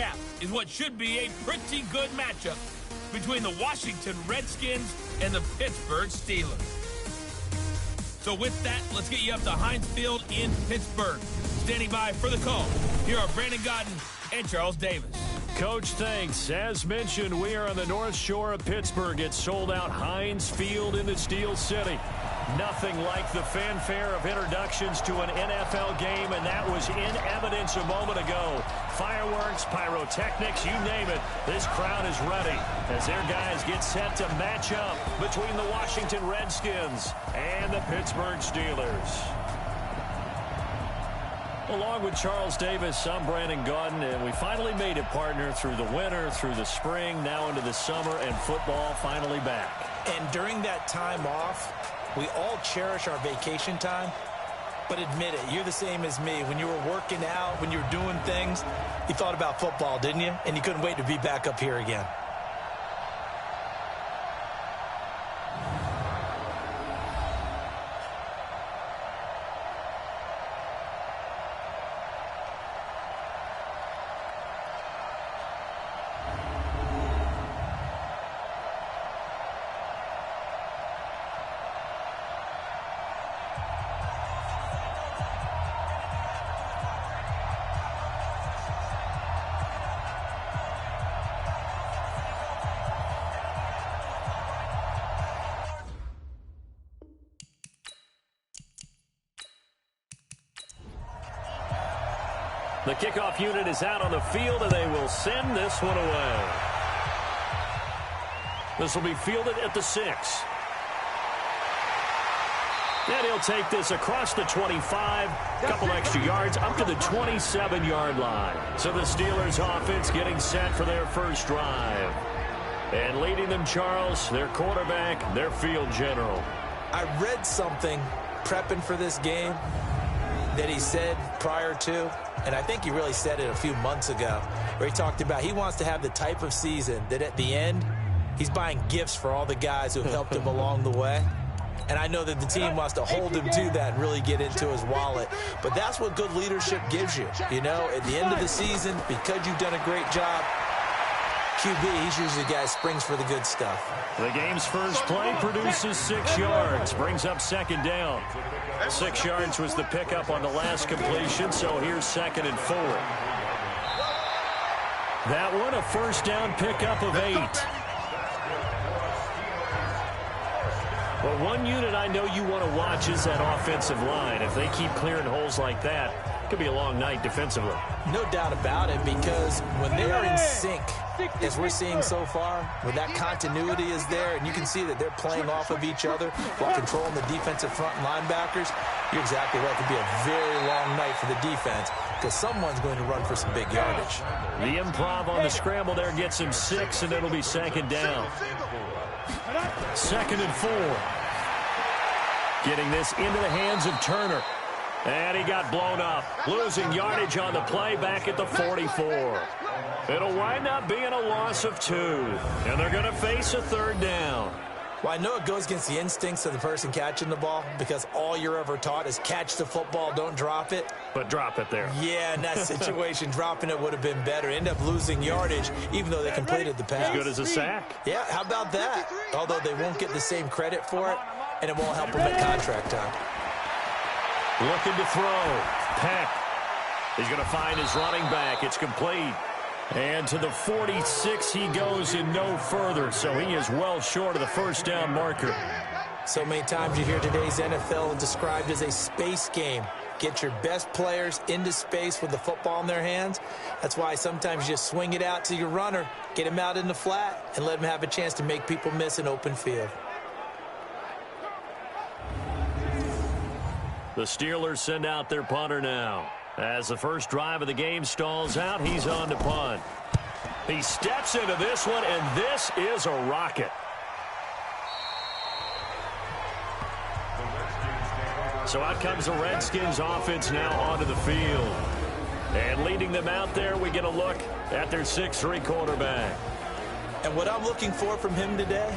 recap is what should be a pretty good matchup between the Washington Redskins and the Pittsburgh Steelers. So with that, let's get you up to Heinz Field in Pittsburgh. Standing by for the call, here are Brandon Gaudin and Charles Davis. Coach, thanks. As mentioned, we are on the North Shore of Pittsburgh. It's sold out Heinz Field in the Steel City. Nothing like the fanfare of introductions to an NFL game, and that was in evidence a moment ago. Fireworks, pyrotechnics, you name it. This crowd is ready as their guys get set to match up between the Washington Redskins and the Pittsburgh Steelers. Along with Charles Davis, I'm Brandon Gaudin, and we finally made it, partner, through the winter, through the spring, now into the summer, and football finally back. And during that time off, we all cherish our vacation time, but admit it, you're the same as me. When you were working out, when you were doing things, you thought about football, didn't you? And you couldn't wait to be back up here again. The kickoff unit is out on the field, and they will send this one away. This will be fielded at the 6. And he'll take this across the 25, a couple extra yards, up to the 27-yard line. So the Steelers offense getting set for their first drive. And leading them, Charles, their quarterback, their field general. I read something prepping for this game that he said prior to, and I think he really said it a few months ago, where he talked about he wants to have the type of season that at the end, he's buying gifts for all the guys who have helped him along the way. And I know that the team wants to hold him to that and really get into his wallet. But that's what good leadership gives you. You know, at the end of the season, because you've done a great job, QB, he's usually the guy who springs for the good stuff. The game's first play produces 6 yards, brings up second down. 6 yards was the pickup on the last completion, so here's 2nd and 4. That one, a first down pickup of 8. Well, one unit I know you want to watch is that offensive line. If they keep clearing holes like that, it could be a long night defensively. No doubt about it, because when they are in sync, as we're seeing so far, where that continuity is there, and you can see that they're playing off of each other while controlling the defensive front linebackers, you're exactly right. It could be a very long night for the defense because someone's going to run for some big yardage. The improv on the scramble there gets him 6, and it'll be second down. 2nd and 4. Getting this into the hands of Turner. And he got blown up. Losing yardage on the play back at the 44. It'll wind up being a loss of 2. And they're going to face a 3rd down. Well, I know it goes against the instincts of the person catching the ball because all you're ever taught is catch the football, don't drop it. But drop it there. Yeah, in that situation, dropping it would have been better. End up losing yardage even though they completed the pass. As good as a sack. Yeah, how about that? Although they won't get the same credit for it, and it won't help them at contract time. Looking to throw. Peck. He's going to find his running back. It's complete. And to the 46 he goes and no further. So he is well short of the first down marker. So many times you hear today's NFL described as a space game. Get your best players into space with the football in their hands. That's why sometimes you just swing it out to your runner, get him out in the flat, and let him have a chance to make people miss an open field. The Steelers send out their punter now. As the first drive of the game stalls out, he's on to punt. He steps into this one, and this is a rocket. So out comes the Redskins offense now onto the field. And leading them out there, we get a look at their 6'3" quarterback. And what I'm looking for from him today,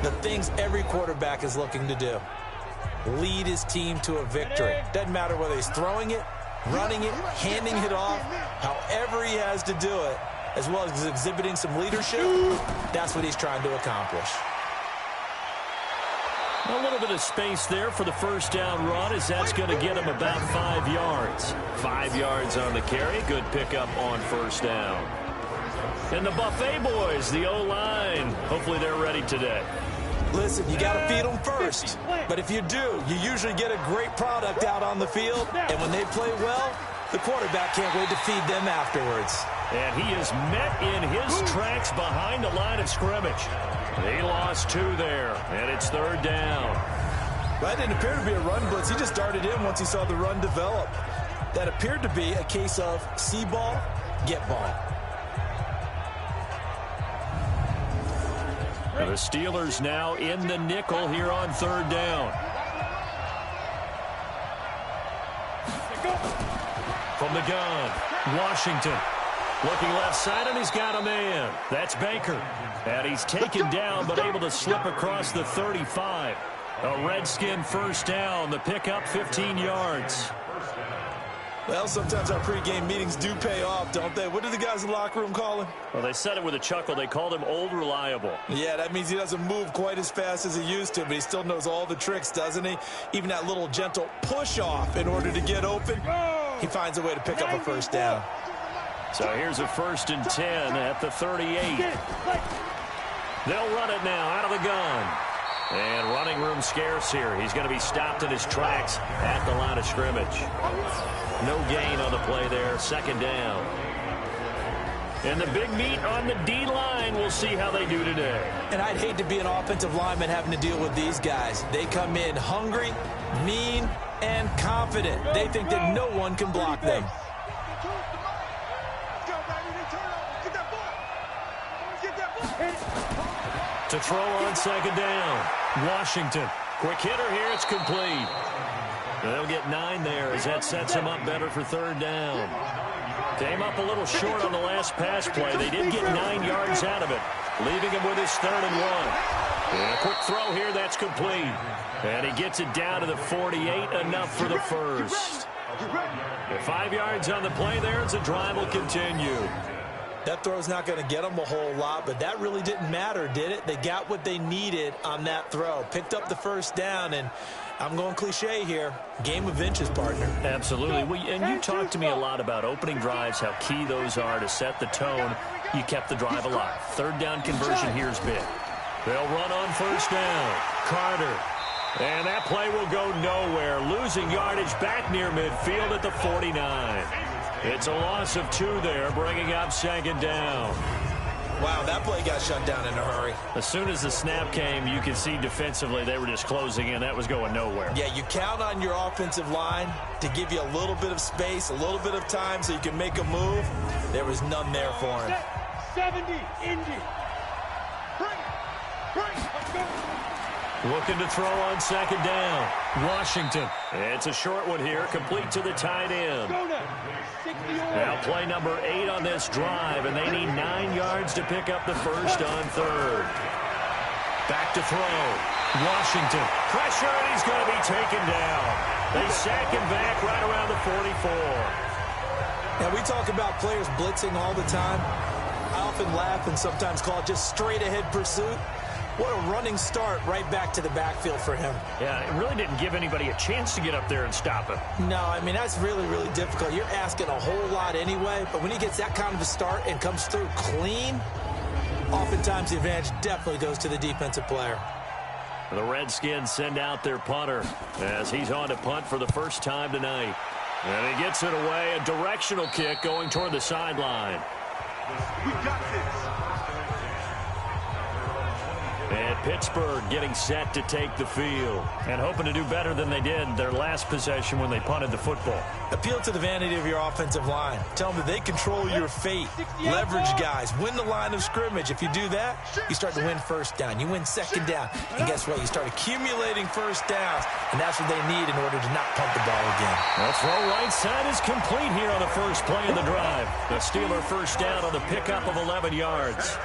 the things every quarterback is looking to do. Lead his team to a victory. Doesn't matter whether he's throwing it, running it, handing it off. However he has to do it, as well as exhibiting some leadership, that's what he's trying to accomplish. A little bit of space there for the first down run, as that's going to get him about 5 yards. 5 yards on the carry. Good pickup on first down. And the Buffet boys, the O-line, hopefully they're ready today. Listen, you got to feed them first. But if you do, you usually get a great product out on the field. And when they play well, the quarterback can't wait to feed them afterwards. And he is met in his tracks behind the line of scrimmage. He lost 2 there, and it's third down. That didn't appear to be a run blitz. He just darted in once he saw the run develop. That appeared to be a case of see ball, get ball. The Steelers now in the nickel here on third down. From the gun, Washington. Looking left side, and he's got a man. That's Baker. And he's taken down, but able to slip across the 35. A Redskin first down. The pickup, 15 yards. Well, sometimes our pregame meetings do pay off, don't they? What do the guys in the locker room call him? Well, they said it with a chuckle. They called him Old Reliable. Yeah, that means he doesn't move quite as fast as he used to, but he still knows all the tricks, doesn't he? Even that little gentle push-off in order to get open. He finds a way to pick up a first down. So here's a 1st and 10 at the 38. They'll run it now out of the gun. And running room scarce here. He's going to be stopped in his tracks at the line of scrimmage. No gain on the play there. Second down. And the big meat on the D-line. We'll see how they do today. And I'd hate to be an offensive lineman having to deal with these guys. They come in hungry, mean, and confident. They think that no one can block them. To throw on second down. Washington. Quick hitter here. It's complete. They'll get 9 there as that sets him up better for third down. Came up a little short on the last pass play. They did get 9 yards out of it, leaving him with his 3rd and 1. And a quick throw here. That's complete. And he gets it down to the 48. Enough for the first. 5 yards on the play there as the drive will continue. That throw's not going to get them a whole lot, but that really didn't matter, did it? They got what they needed on that throw. Picked up the first down, and I'm going cliche here. Game of inches, partner. Absolutely. And you talked to me a lot about opening drives, how key those are to set the tone. You kept the drive alive. Third down conversion here's big. They'll run on first down. Carter. And that play will go nowhere. Losing yardage back near midfield at the 49. It's a loss of 2 there, bringing up second down. Wow, that play got shut down in a hurry. As soon as the snap came, you could see defensively they were just closing in. That was going nowhere. Yeah, you count on your offensive line to give you a little bit of space, a little bit of time so you can make a move. There was none there for him. 70, Indy. Bring, let's go. Looking to throw on second down. Washington. It's a short one here, complete to the tight end. Now play number 8 on this drive, and they need 9 yards to pick up the first on third. Back to throw. Washington. Pressure, and he's going to be taken down. They sack him back right around the 44. Now, we talk about players blitzing all the time. I often laugh and sometimes call it just straight-ahead pursuit. What a running start right back to the backfield for him. Yeah, it really didn't give anybody a chance to get up there and stop him. No, I mean, that's really, really difficult. You're asking a whole lot anyway, but when he gets that kind of a start and comes through clean, oftentimes the advantage definitely goes to the defensive player. The Redskins send out their punter as he's on to punt for the first time tonight. And he gets it away, a directional kick going toward the sideline. We got this. And Pittsburgh getting set to take the field and hoping to do better than they did their last possession when they punted the football. Appeal to the vanity of your offensive line. Tell them that they control your fate. Leverage guys. Win the line of scrimmage. If you do that, you start to win first down. You win second down. And guess what? You start accumulating first downs. And that's what they need in order to not punt the ball again. The throw right side is complete here on the first play of the drive. The Steeler first down on the pickup of 11 yards.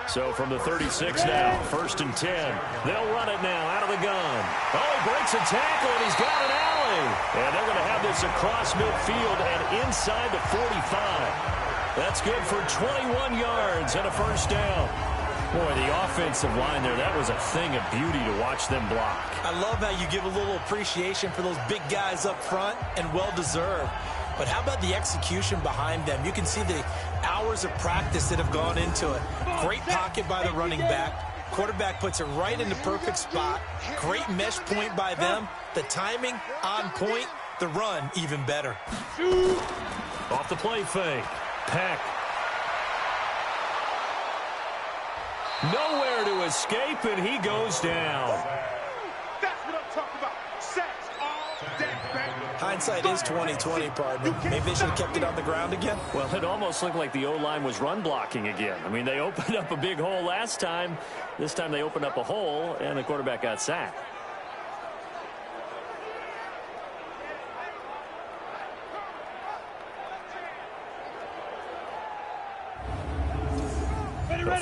So from the 36 now, 1st and 10. They'll run it now out of the gun. Oh, he breaks a tackle, and he's got an alley. And they're going to have this across midfield and inside the 45. That's good for 21 yards and a first down. Boy, the offensive line there, that was a thing of beauty to watch them block. I love how you give a little appreciation for those big guys up front, and well-deserved. But how about the execution behind them? You can see the hours of practice that have gone into it. Great pocket by the running back. Quarterback puts it right in the perfect spot. Great mesh point by them. The timing on point. The run even better. Off the play fake. Peck. Nowhere to escape, and he goes down. That's what I'm talking about. Sacks all day, baby. Hindsight is 20/20, partner. Maybe they should have kept it on the ground again. Well, it almost looked like the O-line was run blocking again. I mean, they opened up a big hole last time. This time they opened up a hole, and the quarterback got sacked.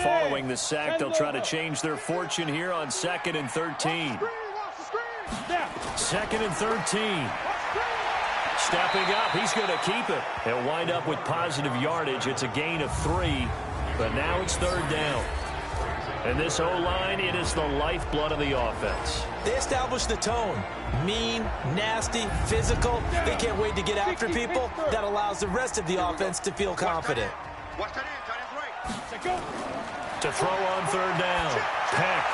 Following the sack, they'll try to change their fortune here on 2nd and 13. 2nd and 13. Stepping up, he's going to keep it. He'll wind up with positive yardage. It's a gain of 3, but now it's 3rd down. And this O-line, it is the lifeblood of the offense. They establish the tone. Mean, nasty, physical. They can't wait to get after people. That allows the rest of the offense to feel confident. Watch that in. Tight end right. To throw on 3rd down. Peck.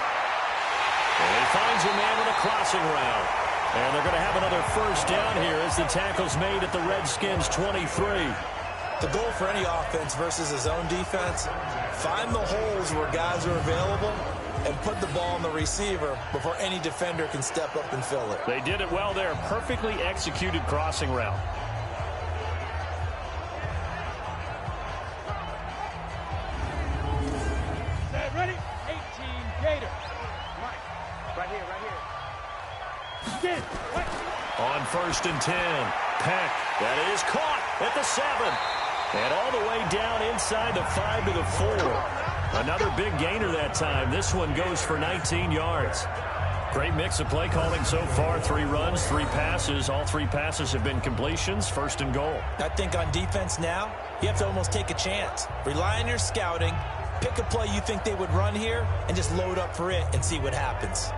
And he finds a man with a crossing route. And they're going to have another first down here as the tackle's made at the Redskins' 23. The goal for any offense versus his own defense, find the holes where guys are available and put the ball on the receiver before any defender can step up and fill it. They did it well there. Perfectly executed crossing route. Ready? 18 Gator. Right here. Get right. On 1st and 10. Peck. That is caught at the 7. And all the way down inside the 5 to the 4. Another big gainer that time. This one goes for 19 yards. Great mix of play calling so far. 3 runs, 3 passes. All 3 passes have been completions. 1st and goal. I think on defense now, you have to almost take a chance. Rely on your scouting. Pick a play you think they would run here and just load up for it and see what happens.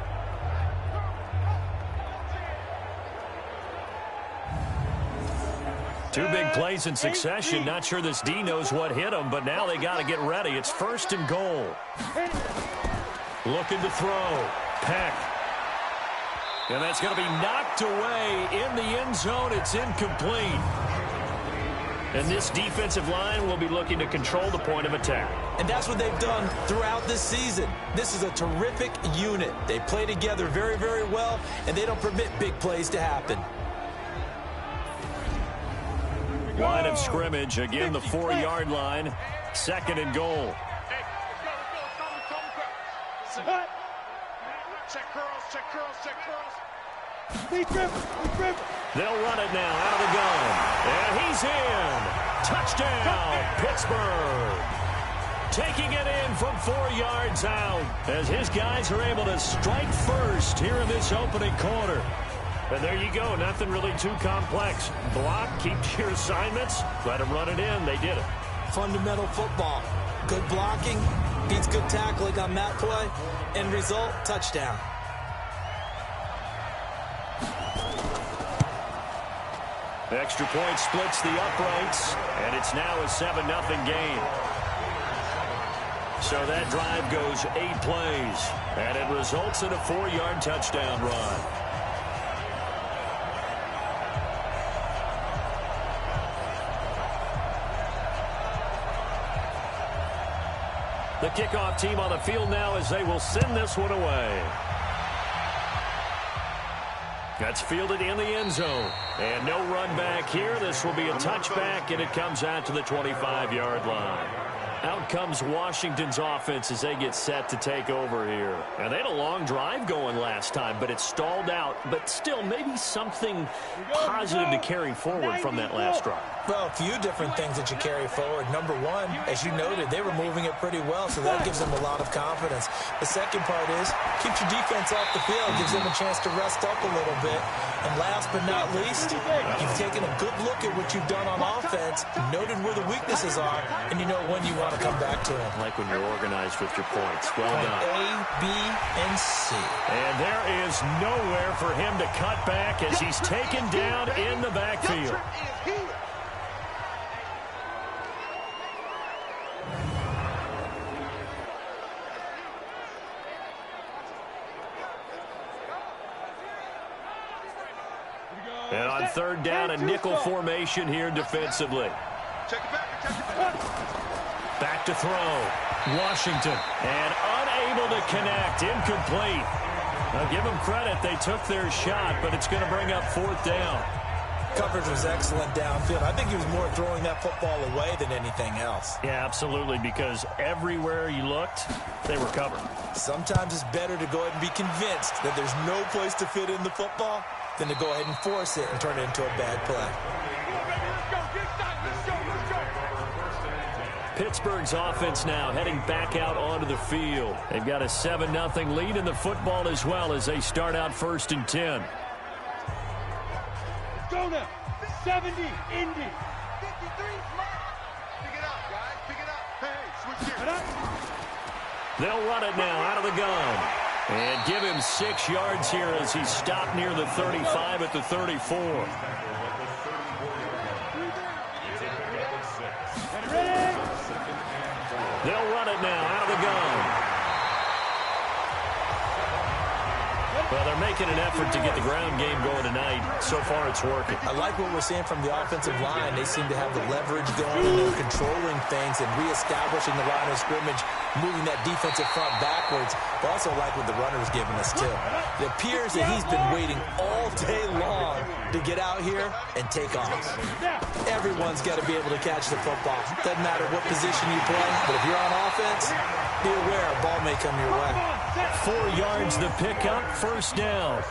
Two big plays in succession. Not sure this D knows what hit him, but now they got to get ready. It's 1st and goal. Looking to throw. Peck. And that's going to be knocked away in the end zone. It's incomplete. And this defensive line will be looking to control the point of attack. And that's what they've done throughout this season. This is a terrific unit. They play together very, very well, and they don't permit big plays to happen. Line of scrimmage, again the 4-yard line. 2nd and goal. They'll run it now out of the gun. And he's in. Touchdown, Pittsburgh. Taking it in from 4 yards out as his guys are able to strike first here in this opening quarter. And there you go. Nothing really too complex. Block, keep to your assignments, let them run it in. They did it. Fundamental football. Good blocking beats good tackling on that play. End result, touchdown. The extra point splits the uprights, and it's now a 7-0 game. So that drive goes 8 plays, and it results in a 4-yard touchdown run. The kickoff team on the field now as they will send this one away. That's fielded in the end zone. And no run back here. This will be a touchback, and it comes out to the 25-yard line. Out comes Washington's offense as they get set to take over here. And they had a long drive going last time, but it stalled out. But still, maybe something positive to carry forward from that last drive. Well, a few different things that you carry forward. Number one, as you noted, they were moving it pretty well, so that gives them a lot of confidence. The second part is, keeps your defense off the field, gives them a chance to rest up a little bit. And last but not least, you've taken a good look at what you've done on offense, noted where the weaknesses are, and you know when you want to come back to them. Like when you're organized with your points. Well done. A, B, and C. And there is nowhere for him to cut back as he's taken down in the backfield. And on third down, a nickel formation here defensively. Back to throw. Washington. And unable to connect. Incomplete. Now give them credit. They took their shot, but it's going to bring up fourth down. Coverage was excellent downfield. I think he was more throwing that football away than anything else. Yeah, absolutely, because everywhere you looked, they were covered. Sometimes it's better to go ahead and be convinced that there's no place to fit in the football than to go ahead and force it and turn it into a bad play. Pittsburgh's offense now heading back out onto the field. They've got a 7-0 lead in the football as well as they start out 1st and 10. Go now. 70, Indy. 53, smart. Pick it up, guys. Pick it up. Hey, switch gears. They'll run it now out of the gun. And give him 6 yards here as he stopped near the 35 at the 34. They'll run it now out of the gun. Well, they're making an effort to get the ground game going tonight. So far, it's working. I like what we're seeing from the offensive line. They seem to have the leverage going, and they're controlling things and reestablishing the line of scrimmage, moving that defensive front backwards. But also like what the runner's giving us, too. It appears that he's been waiting all day long to get out here and take off. Everyone's got to be able to catch the football. Doesn't matter what position you play, but if you're on offense, be aware a ball may come your way. 4 yards the pickup, first down.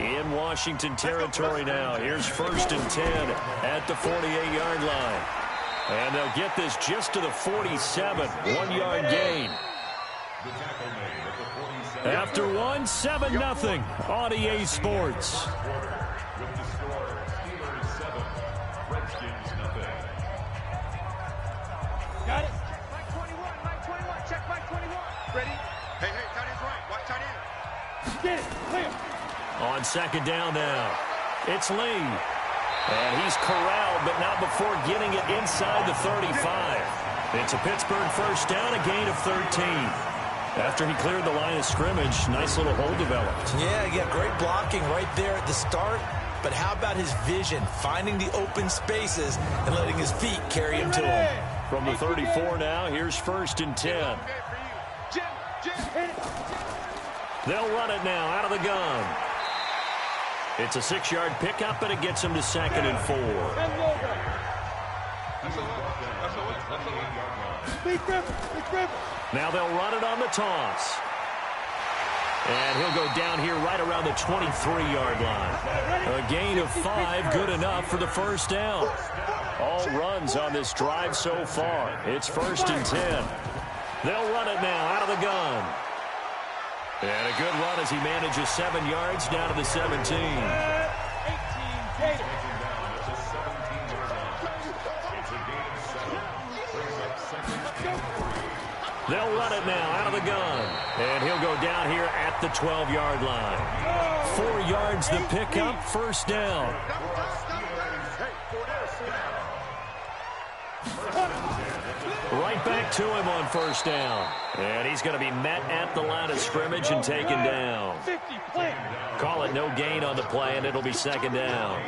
In Washington territory now. Here's 1st and 10 at the 48-yard line. And they'll get this just to the 47, 1-yard gain. After one, 7-0 on EA Sports. Got it. Mike 21, Mike 21. Check Mike 21. Ready? Hey, tight end's right. Watch tight end. Get it. Clear. On 2nd down now, it's Lee. And he's corralled, but not before getting it inside the 35. It's a Pittsburgh first down, a gain of 13. After he cleared the line of scrimmage, nice little hole developed. Yeah, great blocking right there at the start. But how about his vision, finding the open spaces and letting his feet carry him to him? From the 34 now, here's 1st and 10. They'll run it now out of the gun. It's a 6-yard pickup, and it gets him to 2nd and 4. Now they'll run it on the toss. And he'll go down here right around the 23-yard line. A gain of 5, good enough for the first down. All runs on this drive so far. It's 1st and 10. They'll run it now out of the gun. And a good run as he manages 7 yards down to the 17. They'll run it now out of the gun. And he'll go down here at the 12-yard line. 4 yards the pickup, first down. Right back to him on first down. And he's going to be met at the line of scrimmage and taken down. Call it no gain on the play, and it'll be 2nd down.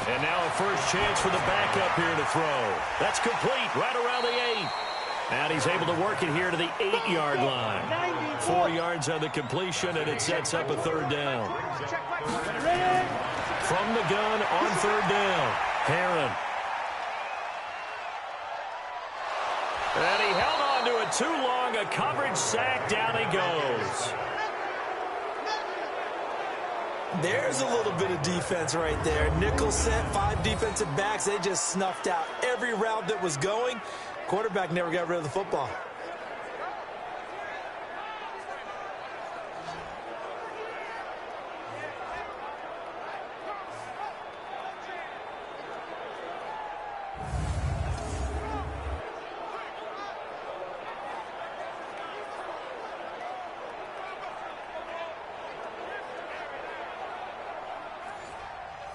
And now a first chance for the backup here to throw. That's complete right around the 8. And he's able to work it here to the 8-yard line. 4 yards on the completion, and it sets up a 3rd down. From the gun on 3rd down, Herron. And he held on to it too long. A coverage sack. Down he goes. There's a little bit of defense right there. Nickel set, 5 defensive backs. They just snuffed out every route that was going. Quarterback never got rid of the football.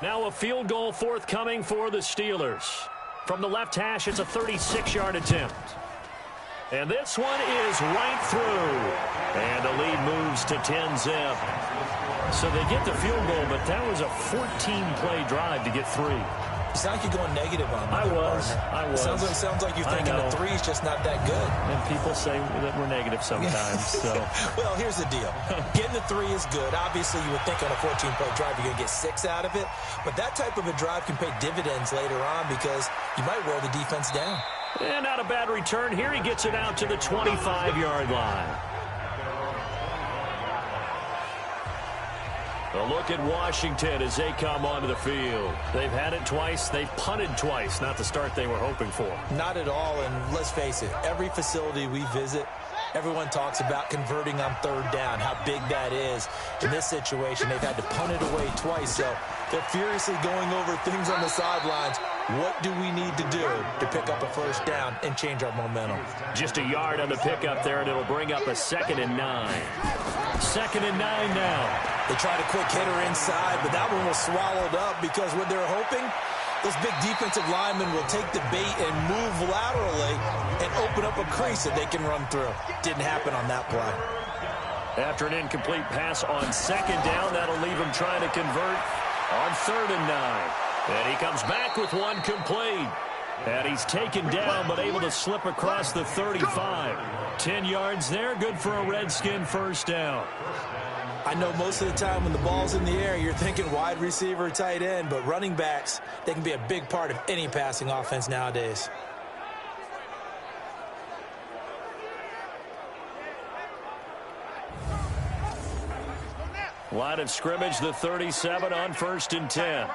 Now a field goal forthcoming for the Steelers. From the left hash, it's a 36-yard attempt. And this one is right through. And the lead moves to 10-zip. So they get the field goal, but that was a 14-play drive to get 3. It sounds like you're going negative on that. I was. Sounds like you're thinking the 3 is just not that good. And people say that we're negative sometimes. So. Well, here's the deal. Getting the 3 is good. Obviously, you would think on a 14-play drive you're going to get 6 out of it. But that type of a drive can pay dividends later on because you might wear the defense down. And not a bad return. Here he gets it out to the 25-yard line. A look at Washington as they come onto the field. They've had it twice. They've punted twice. Not the start they were hoping for. Not at all, and let's face it, every facility we visit, everyone talks about converting on 3rd down, how big that is. In this situation, they've had to punt it away twice, so they're furiously going over things on the sidelines. What do we need to do to pick up a 1st down and change our momentum? Just a yard on the pickup there, and it'll bring up a 2nd and 9. 2nd and 9 now. They tried a quick hitter inside, but that one was swallowed up because what they're hoping, those big defensive linemen will take the bait and move laterally and open up a crease that they can run through. Didn't happen on that play. After an incomplete pass on 2nd down, that'll leave him trying to convert on 3rd and 9. And he comes back with one complete. And he's taken down but able to slip across the 35. 10 yards there, good for a Redskin 1st down. I know most of the time when the ball's in the air, you're thinking wide receiver, tight end, but running backs, they can be a big part of any passing offense nowadays. Line of scrimmage, the 37 on 1st and 10.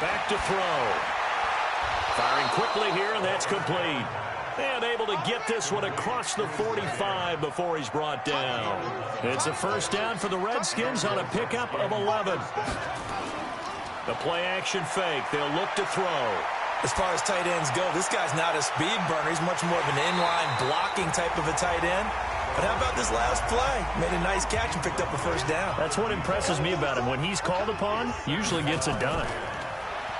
Back to throw. Firing quickly here, and that's complete. And able to get this one across the 45 before he's brought down. It's a 1st down for the Redskins on a pickup of 11. The play-action fake. They'll look to throw. As far as tight ends go, this guy's not a speed burner. He's much more of an inline blocking type of a tight end. But how about this last play? Made a nice catch and picked up a 1st down. That's what impresses me about him. When he's called upon, usually gets it done.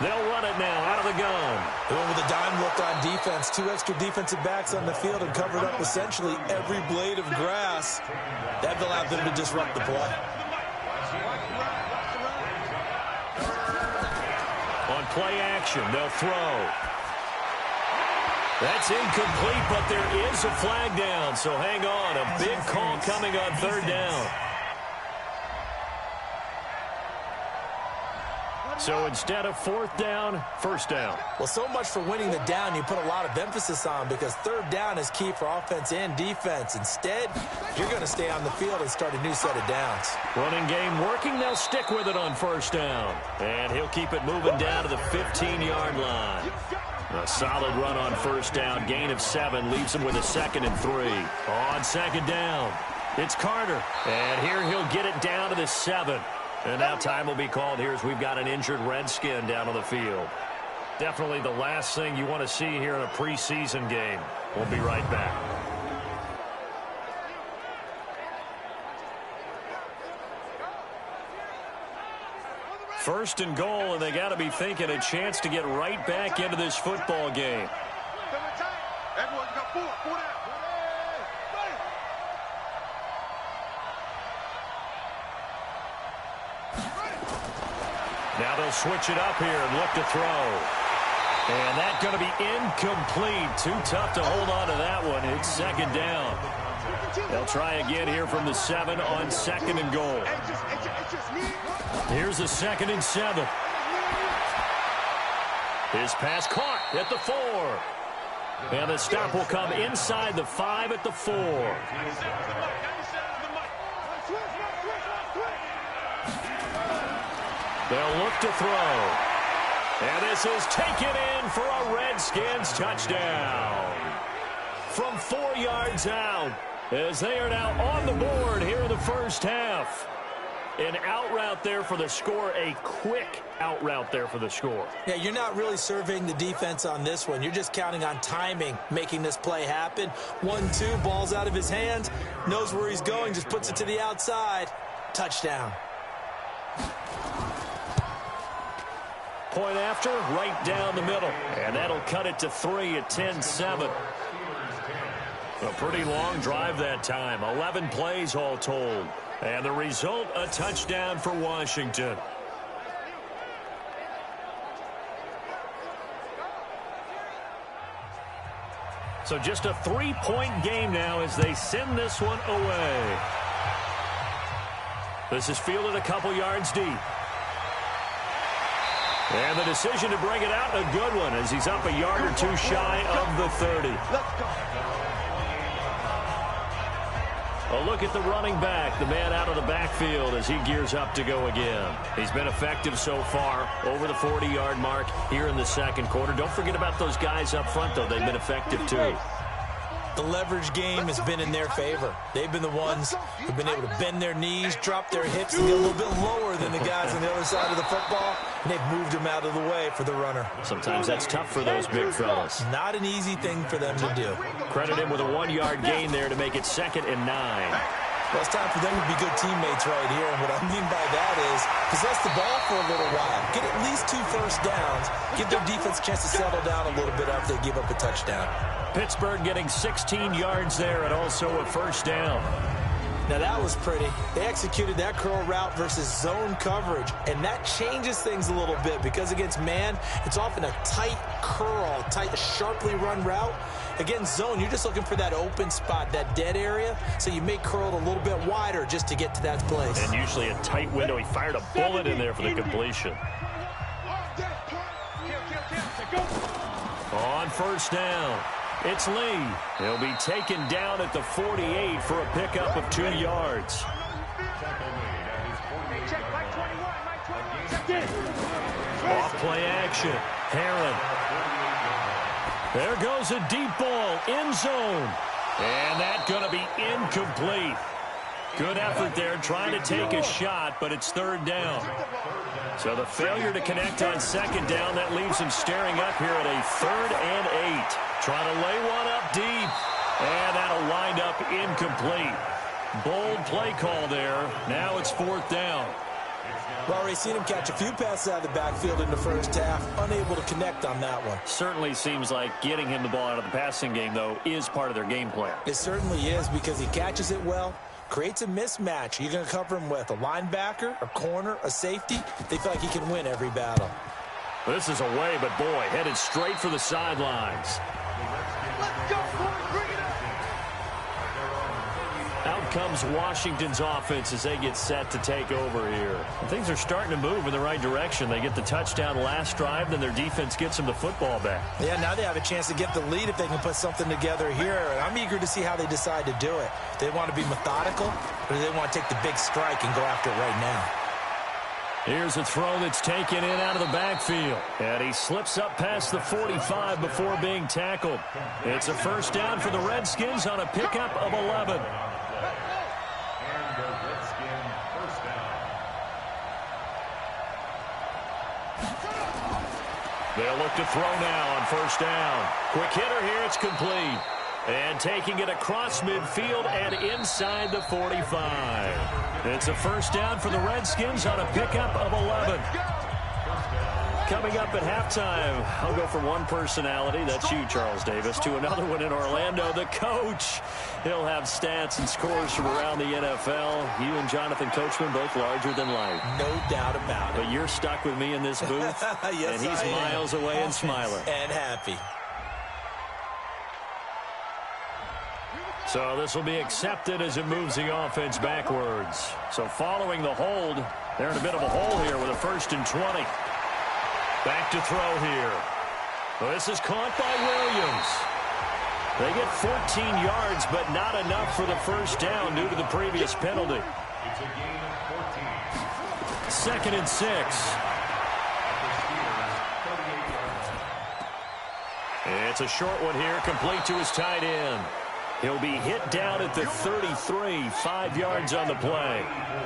They'll run it now out of the gun. Going with a dime look on defense. 2 extra defensive backs on the field and covered up essentially every blade of grass. That allowed them to disrupt the play. On play action, they'll throw. That's incomplete, but there is a flag down, so hang on. A big call coming on 3rd down. So instead of 4th down, 1st down. Well, so much for winning the down you put a lot of emphasis on because 3rd down is key for offense and defense. Instead, you're going to stay on the field and start a new set of downs. Running game working. They'll stick with it on 1st down. And he'll keep it moving down to the 15-yard line. A solid run on 1st down. Gain of 7 leaves him with a 2nd and 3. On 2nd down, it's Carter. And here he'll get it down to the 7. And now time will be called here as we've got an injured Redskin down on the field. Definitely the last thing you want to see here in a preseason game. We'll be right back. First and goal, and they got to be thinking a chance to get right back into this football game. Everyone, you got 4 down. Now they'll switch it up here and look to throw. And that's going to be incomplete. Too tough to hold on to that one. It's 2nd down. They'll try again here from the 7 on 2nd and goal. Here's the 2nd and 7. His pass caught at the 4. And the stop will come inside the 5 at the 4. They'll look to throw. And this is taken in for a Redskins touchdown. From 4 yards out, as they are now on the board here in the first half. An out route there for the score, a quick out route there for the score. Yeah, you're not really surveying the defense on this one. You're just counting on timing, making this play happen. 1-2, ball's out of his hands, knows where he's going, just puts it to the outside. Touchdown. Point after, right down the middle. And that'll cut it to 3 at 10-7. A pretty long drive that time. 11 plays all told. And the result, a touchdown for Washington. So just a 3-point game now as they send this one away. This is fielded a couple yards deep. And the decision to bring it out, a good one, as he's up a yard or two shy of the 30. Let's go. A look at the running back, the man out of the backfield as he gears up to go again. He's been effective so far, over the 40-yard mark here in the second quarter. Don't forget about those guys up front, though. They've been effective, too. The leverage game has been in their favor. They've been the ones who've been able to bend their knees, drop their hips, and get a little bit lower than the guys on the other side of the football, and they've moved them out of the way for the runner. Sometimes that's tough for those big fellas. Not an easy thing for them to do. Credit him with a 1-yard gain there to make it 2nd and 9. Well, it's time for them to be good teammates right here, and what I mean by that is possess the ball for a little while, get at least 2 first downs, give their defense a chance to settle down a little bit after they give up a touchdown. Pittsburgh getting 16 yards there and also a first down. Now that was pretty. They executed that curl route versus zone coverage, and that changes things a little bit because against man, it's often a tight curl, tight, sharply run route. Against zone, you're just looking for that open spot, that dead area, so you may curl it a little bit wider just to get to that place. And usually a tight window. He fired a bullet in there for the completion. On first down, it's Lee. He'll be taken down at the 48 for a pickup of 2 yards. Off play action. Herron. There goes a deep ball, end zone. And that's going to be incomplete. Good effort there, trying to take a shot, but it's 3rd down. So the failure to connect on 2nd down, that leaves him staring up here at a 3rd and 8. Trying to lay one up deep. And that'll wind up incomplete. Bold play call there. Now it's 4th down. Well, already seen him catch a few passes out of the backfield in the first half. Unable to connect on that one. Certainly seems like getting him the ball out of the passing game, though, is part of their game plan. It certainly is because he catches it well, creates a mismatch. You're going to cover him with a linebacker, a corner, a safety. They feel like he can win every battle. This is away, but boy, headed straight for the sidelines. Let's go, bring it up. Out comes Washington's offense as they get set to take over here. And things are starting to move in the right direction. They get the touchdown last drive, then their defense gets them the football back. Yeah, now they have a chance to get the lead if they can put something together here. And I'm eager to see how they decide to do it. Do they want to be methodical, or do they want to take the big strike and go after it right now? Here's a throw that's taken in out of the backfield. And he slips up past the 45 before being tackled. It's a first down for the Redskins on a pickup of 11. They'll look to throw now on first down. Quick hitter here, it's complete. And taking it across midfield and inside the 45. It's a first down for the Redskins on a pickup of 11. Coming up at halftime, I'll go from one personality, that's you, Charles Davis, to another one in Orlando, the coach. He'll have stats and scores from around the NFL. You and Jonathan Coachman, both larger than life. No doubt about it. But you're stuck with me in this booth, yes, and he's miles away and smiling. And happy. So this will be accepted as it moves the offense backwards. So following the hold, they're in a bit of a hole here with a 1st and 20. Back to throw here. Well, this is caught by Williams. They get 14 yards, but not enough for the first down due to the previous penalty. It's a gain of 14. 2nd and 6. It's a short one here, complete to his tight end. He'll be hit down at the 33, 5 yards on the play.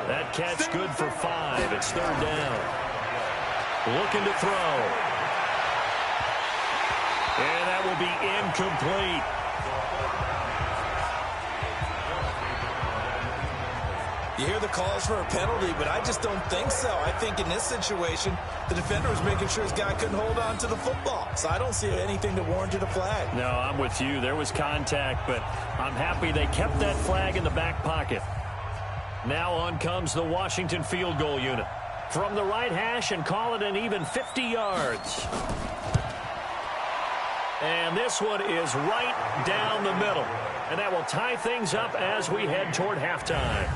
That catch good for 5. It's 3rd down. Looking to throw. And that will be incomplete. You hear the calls for a penalty, but I just don't think so. I think in this situation, the defender was making sure his guy couldn't hold on to the football. So I don't see anything that warranted a flag. No, I'm with you. There was contact, but I'm happy they kept that flag in the back pocket. Now on comes the Washington field goal unit. From the right hash and call it an even 50 yards. And this one is right down the middle. And that will tie things up as we head toward halftime.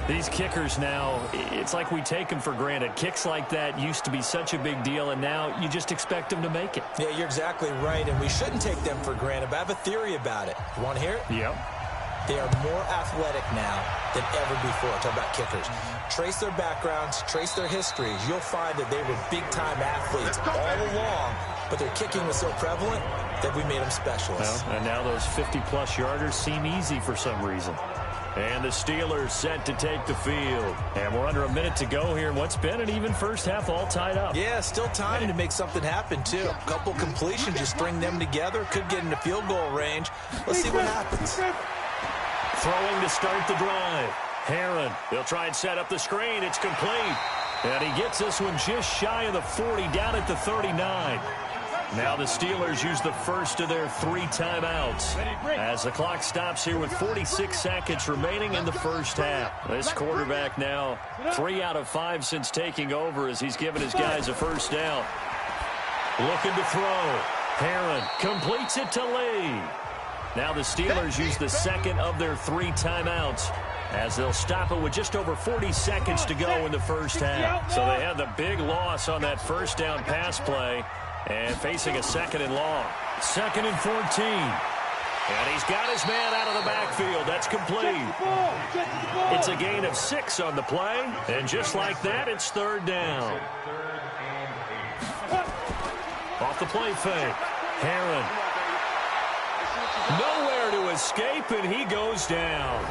These kickers now, it's like we take them for granted. Kicks like that used to be such a big deal, and now you just expect them to make it. Yeah, you're exactly right, and we shouldn't take them for granted, but I have a theory about it. You want to hear it? Yep. They are more athletic now than ever before. Talk about kickers. Trace their backgrounds, trace their histories. You'll find that they were big-time athletes all along, but their kicking was so prevalent that we made them specialists. Well, and now those 50-plus yarders seem easy for some reason. And the Steelers set to take the field. And we're under a minute to go here in what's been an even first half, all tied up. Yeah, still time to make something happen, too. A couple completions, you string them together, could get into field goal range. Let's see what happens. Throwing to start the drive. Herron, they'll try and set up the screen. It's complete. And he gets this one just shy of the 40, down at the 39. Now the Steelers use the first of their 3 timeouts as the clock stops here with 46 seconds remaining in the first half. This quarterback now 3 out of 5 since taking over as he's given his guys a first down. Looking to throw. Herron completes it to Lee. Now the Steelers use the second of their 3 timeouts as they'll stop it with just over 40 seconds to go in the first half. So they had the big loss on that first down pass play. And facing a 2nd and long. 2nd and 14. And he's got his man out of the backfield. That's complete. It's a gain of 6 on the play. And just like that, it's 3rd down. Off the play fake. Herron. Nowhere to escape, and he goes down.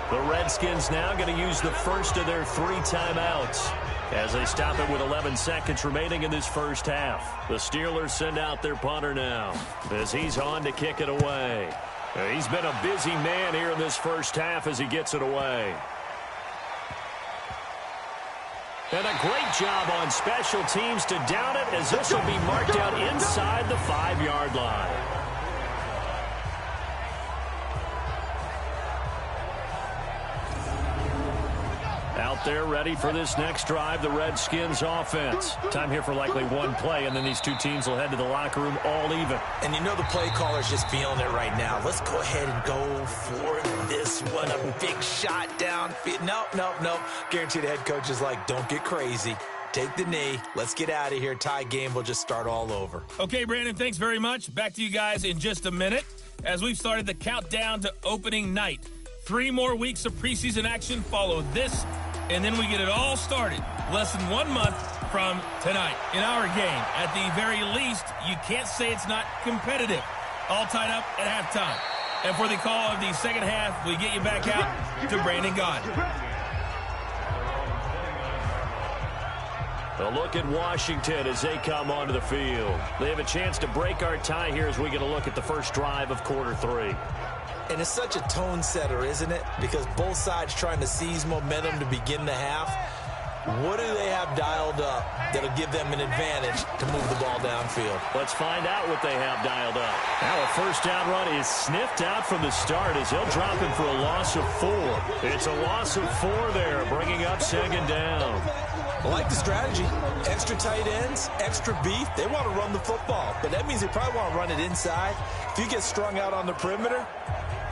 The Redskins now going to use the first of their 3 timeouts as they stop it with 11 seconds remaining in this first half. The Steelers send out their punter now as he's on to kick it away. He's been a busy man here in this first half as he gets it away. And a great job on special teams to down it as this will be marked out inside the 5-yard line. Out there ready for this next drive, the Redskins offense. Time here for likely one play, and then these two teams will head to the locker room all even. And you know the play caller's just feeling it right now. Let's go ahead and go for this one. A big shot downfield. Nope. Guarantee the head coach is like, don't get crazy. Take the knee. Let's get out of here. Tie game. We'll just start all over. Okay, Brandon, thanks very much. Back to you guys in just a minute as we've started the countdown to opening night. 3 more weeks of preseason action follow this, and then we get it all started less than 1 month from tonight. In our game, at the very least, you can't say it's not competitive. All tied up at halftime. And for the call of the second half, we get you back out to Brandon Gaudin. A look at Washington as they come onto the field. They have a chance to break our tie here as we get a look at the first drive of quarter 3. And it's such a tone setter, isn't it? Because both sides trying to seize momentum to begin the half. What do they have dialed up that'll give them an advantage to move the ball downfield? Let's find out what they have dialed up. Now a first down run is sniffed out from the start as he'll drop him for a loss of 4. It's a loss of 4 there, bringing up 2nd down. I like the strategy. Extra tight ends, extra beef. They want to run the football, but that means they probably want to run it inside. If you get strung out on the perimeter,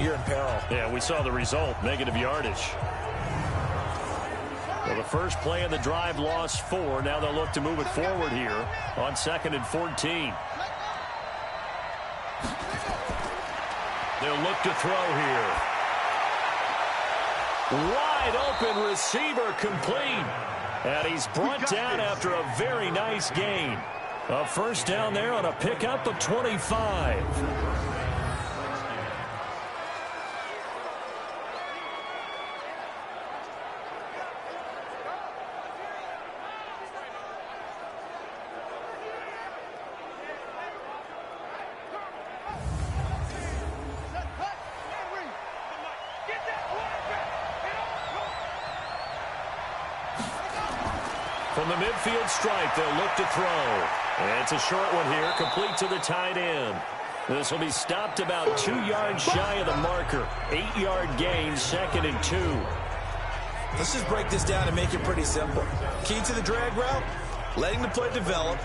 you're in peril. Yeah, we saw the result, negative yardage. Well, the first play of the drive lost 4. Now they'll look to move it forward here on 2nd and 14. They'll look to throw here. Wide open receiver complete. And he's brought down after a very nice gain. A first down there on a pickup of 25. From the midfield stripe, they'll look to throw. And it's a short one here, complete to the tight end. This will be stopped about 2 yards shy of the marker. 8-yard gain, 2nd and 2. Let's just break this down and make it pretty simple. Key to the drag route, letting the play develop,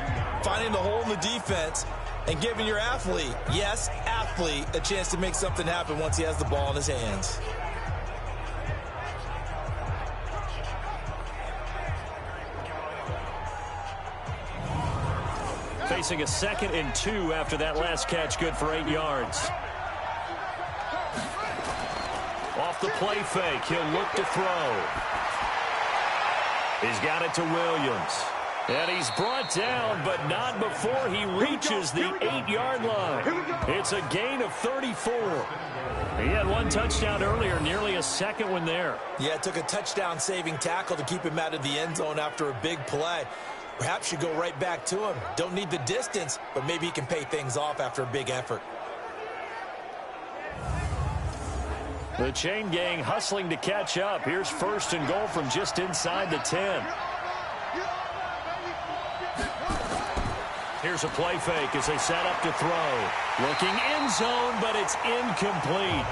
finding the hole in the defense, and giving your athlete, yes, athlete, a chance to make something happen once he has the ball in his hands. Facing a 2nd and 2 after that last catch, good for 8 yards. Off the play fake, he'll look to throw. He's got it to Williams. And he's brought down, but not before he reaches the 8-yard line. It's a gain of 34. He had one touchdown earlier, nearly a second one there. Yeah, it took a touchdown-saving tackle to keep him out of the end zone after a big play. Perhaps you go right back to him. Don't need the distance, but maybe he can pay things off after a big effort. The chain gang hustling to catch up. Here's 1st and goal from just inside the 10. Here's a play fake as they set up to throw. Looking end zone, but it's incomplete.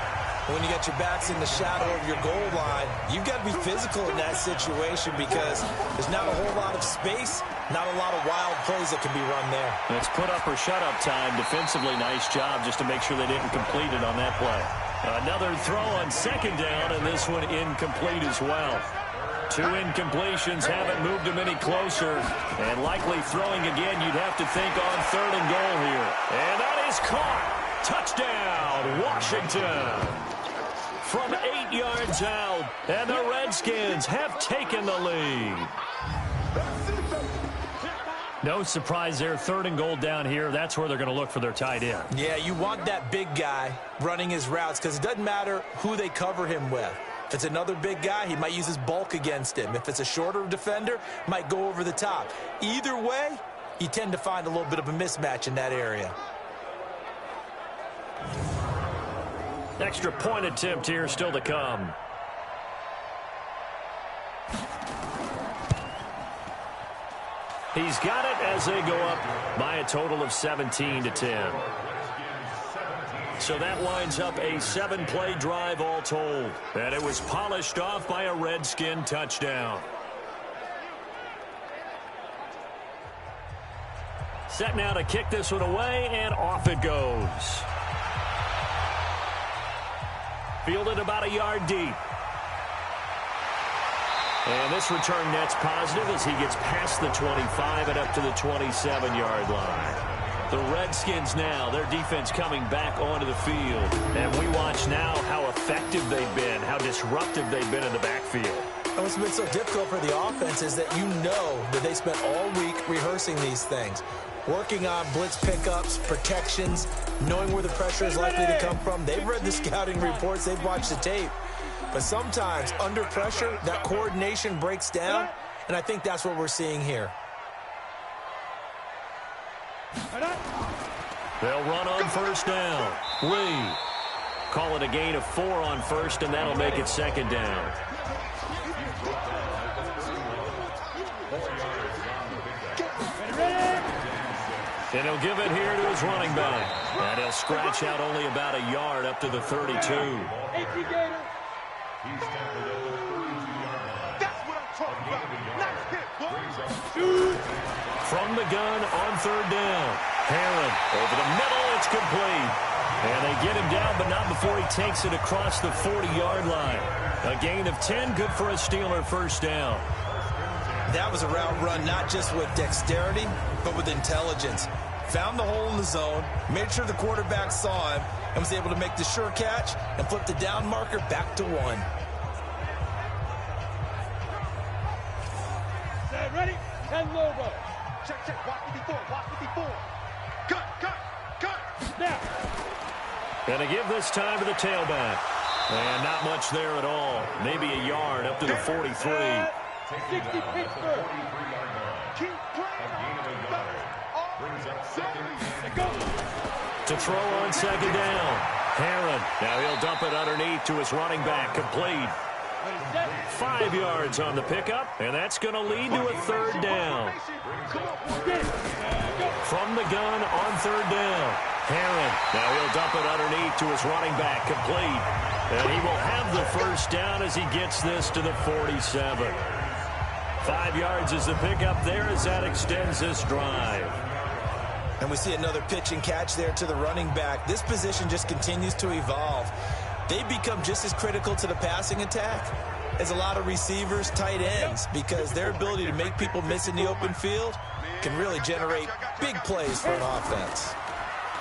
When you got your backs in the shadow of your goal line, you've got to be physical in that situation because there's not a whole lot of space, not a lot of wild plays that can be run there. It's put up or shut up time. Defensively, nice job just to make sure they didn't complete it on that play. Another throw on 2nd down, and this one incomplete as well. 2 incompletions haven't moved him any closer, and likely throwing again, you'd have to think on 3rd and goal here. And that is caught. Touchdown, Washington. From 8 yards out, and the Redskins have taken the lead. No surprise there, 3rd and goal down here. That's where they're going to look for their tight end. Yeah, you want that big guy running his routes because it doesn't matter who they cover him with. If it's another big guy, he might use his bulk against him. If it's a shorter defender, might go over the top. Either way, you tend to find a little bit of a mismatch in that area. Extra point attempt here still to come. He's got it as they go up by a total of 17-10. So that winds up a 7-play drive all told. And it was polished off by a Redskin touchdown. Set now to kick this one away, and off it goes. Fielded about a yard deep. And this return net's positive as he gets past the 25 and up to the 27-yard line. The Redskins now, their defense coming back onto the field. And we watch now how effective they've been, how disruptive they've been in the backfield. And what's been so difficult for the offense is that you know that they spent all week rehearsing these things. Working on blitz pickups, protections, knowing where the pressure is likely to come from. They've read the scouting reports. They've watched the tape. But sometimes, under pressure, that coordination breaks down, and I think that's what we're seeing here. They'll run on 1st down. Lee. Call it a gain of 4 on 1st, and that'll make it 2nd down. And he'll give it here to his running back. And he'll scratch out only about a yard up to the 32. That's what I'm talking about. Nice hit, boy. From the gun on 3rd down. Herron over the middle. It's complete. And they get him down, but not before he takes it across the 40-yard line. A gain of 10, good for a Steeler 1st down. That was a route run not just with dexterity, but with intelligence. Found the hole in the zone, made sure the quarterback saw him, and was able to make the sure catch and flip the down marker back to 1. 10 logo. Check, check. Watch me before. Watch me before. Cut, cut, cut. Now. Gonna give this time to the tailback. And not much there at all. Maybe a yard up to the 43. 60 Pittsburgh. Keep playing. Go. To throw on second down. Herron. Now he'll dump it underneath to his running back. Complete. 5 yards on the pickup, and that's going to lead to a third down. From the gun on third down. Herron. Now he'll dump it underneath to his running back. Complete. And he will have the first down as he gets this to the 47. 5 yards is the pickup there as that extends this drive. And we see another pitch and catch there to the running back. This position just continues to evolve. They become just as critical to the passing attack as a lot of receivers, tight ends, because their ability to make people miss in the open field can really generate big plays for an offense.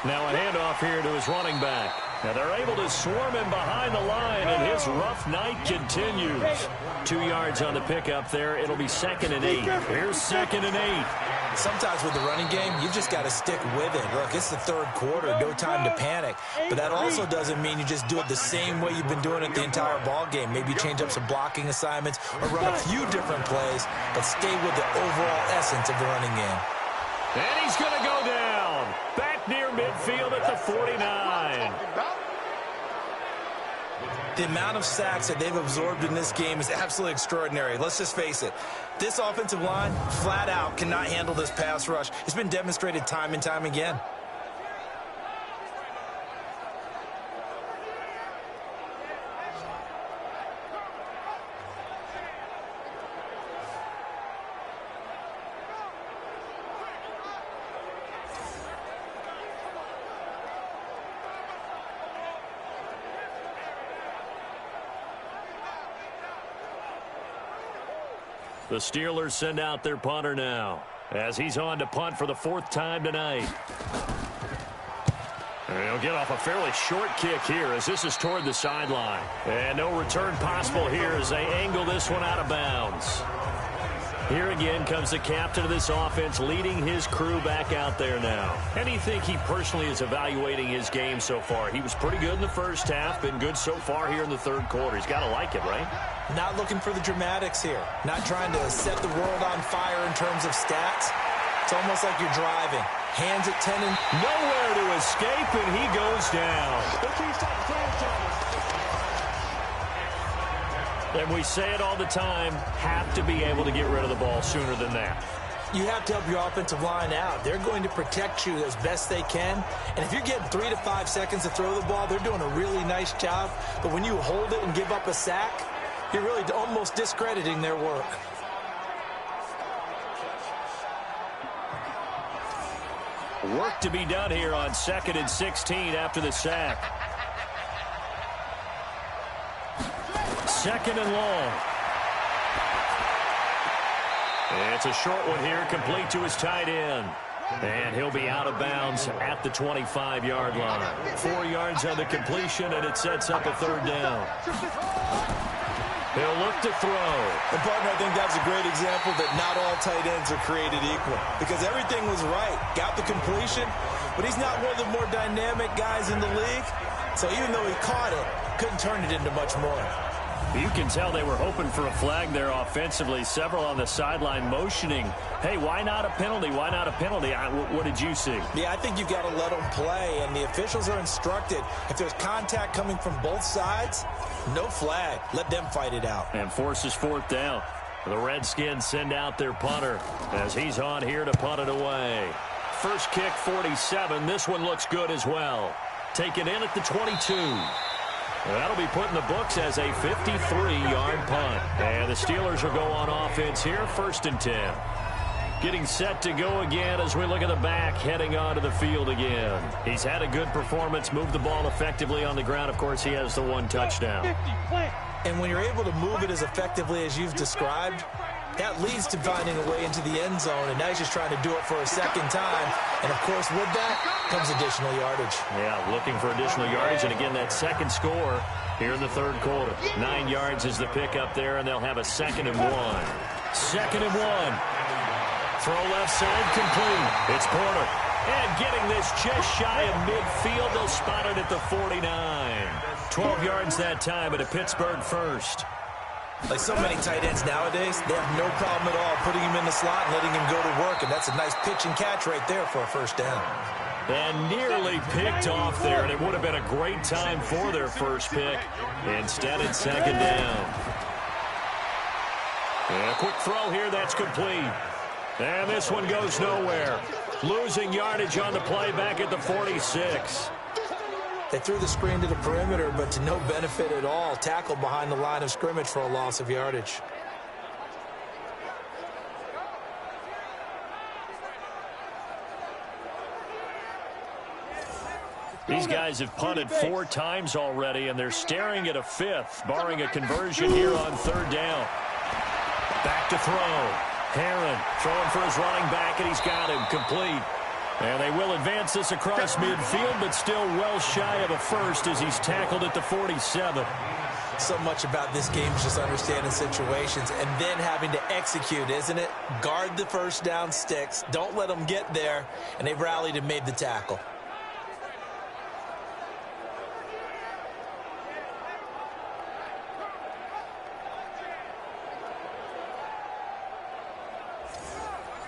Now a handoff here to his running back. Now they're able to swarm him behind the line, and his rough night continues. 2 yards on the pickup there. It'll be 2nd and 8. Here's 2nd and 8. Sometimes with the running game, you've just got to stick with it. Look, it's the third quarter, no time to panic. But that also doesn't mean you just do it the same way you've been doing it the entire ball game. Maybe change up some blocking assignments or run a few different plays, but stay with the overall essence of the running game. And he's going to go down. Back near midfield at the 49. The amount of sacks that they've absorbed in this game is absolutely extraordinary. Let's just face it. This offensive line, flat out, cannot handle this pass rush. It's been demonstrated time and time again. The Steelers send out their punter now as he's on to punt for the 4th time tonight. And he'll get off a fairly short kick here as this is toward the sideline. And no return possible here as they angle this one out of bounds. Here again comes the captain of this offense leading his crew back out there now. And you think he personally is evaluating his game so far? He was pretty good in the first half, been good so far here in the third quarter. He's got to like it, right? Not looking for the dramatics here. Not trying to set the world on fire in terms of stats. It's almost like you're driving. Hands at 10 and nowhere to escape, and he goes down. And we say it all the time, have to be able to get rid of the ball sooner than that. You have to help your offensive line out. They're going to protect you as best they can. And if you're getting 3 to 5 seconds to throw the ball, they're doing a really nice job. But when you hold it and give up a sack, you're really almost discrediting their work. Work to be done here on 2nd and 16 after the sack. 2nd and long. It's a short one here, complete to his tight end. And he'll be out of bounds at the 25-yard line. 4 yards on the completion, and it sets up a 3rd down. He'll look to throw. And, partner, I think that's a great example that not all tight ends are created equal. Because everything was right. Got the completion, but he's not one of the more dynamic guys in the league. So even though he caught it, couldn't turn it into much more. You can tell they were hoping for a flag there offensively. Several on the sideline motioning, hey, why not a penalty? Why not a penalty? What did you see? Yeah, I think you've got to let them play, and the officials are instructed. If there's contact coming from both sides, no flag. Let them fight it out. And forces 4th down. The Redskins send out their punter as he's on here to punt it away. First kick, 47. This one looks good as well. Taken in at the 22. That'll be put in the books as a 53-yard punt. And the Steelers will go on offense here, 1st and 10. Getting set to go again as we look at the back, heading onto the field again. He's had a good performance, moved the ball effectively on the ground. Of course, he has the 1 touchdown. And when you're able to move it as effectively as you've described, that leads to finding a way into the end zone, and now he's just trying to do it for a 2nd time. And, of course, with that comes additional yardage. Yeah, looking for additional yardage, and again, that 2nd score here in the 3rd quarter. 9 yards is the pickup there, and they'll have a 2nd and 1. 2nd and 1. throw left side, complete. It's Porter. And getting this just shy of midfield, they'll spot it at the 49. 12 yards that time, at a Pittsburgh first. Like so many tight ends nowadays, they have no problem at all putting him in the slot and letting him go to work, and that's a nice pitch and catch right there for a first down. And nearly picked off there, and it would have been a great time for their first pick. Instead, it's second down. And a quick throw here, that's complete. And this one goes nowhere. Losing yardage on the play back at the 46. They threw the screen to the perimeter, but to no benefit at all. Tackled behind the line of scrimmage for a loss of yardage. These guys have punted 4 times already, and they're staring at a 5th, barring a conversion here on third down. Back to throw. Herron throwing for his running back, and he's got him complete. And they will advance this across midfield, but still well shy of a first as he's tackled at the 47. So much about this game is just understanding situations and then having to execute, isn't it? Guard the first down sticks. Don't let them get there. And they've rallied and made the tackle.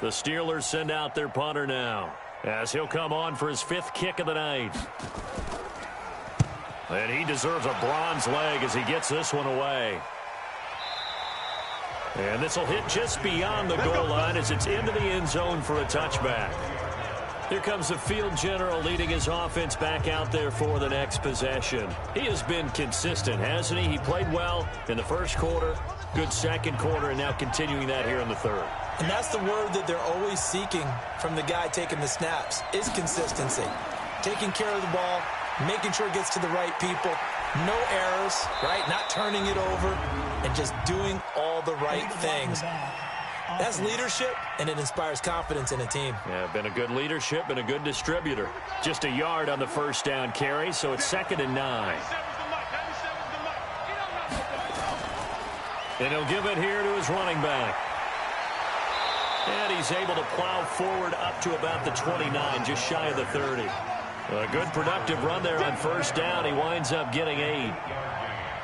The Steelers send out their punter now, as he'll come on for his 5th kick of the night. And he deserves a bronze leg as he gets this one away. And this will hit just beyond the goal line as it's into the end zone for a touchback. Here comes the field general leading his offense back out there for the next possession. He has been consistent, hasn't he? He played well in the first quarter, good second quarter, and now continuing that here in the third. And that's the word that they're always seeking from the guy taking the snaps, is consistency. Taking care of the ball, making sure it gets to the right people, no errors, right? Not turning it over, and just doing all the right things. That's leadership, and it inspires confidence in a team. Yeah, been a good leadership and a good distributor. Just a yard on the first down carry, so it's 2nd and 9. And he'll give it here to his running back. And he's able to plow forward up to about the 29, just shy of the 30. A good productive run there on first down. He winds up getting 8.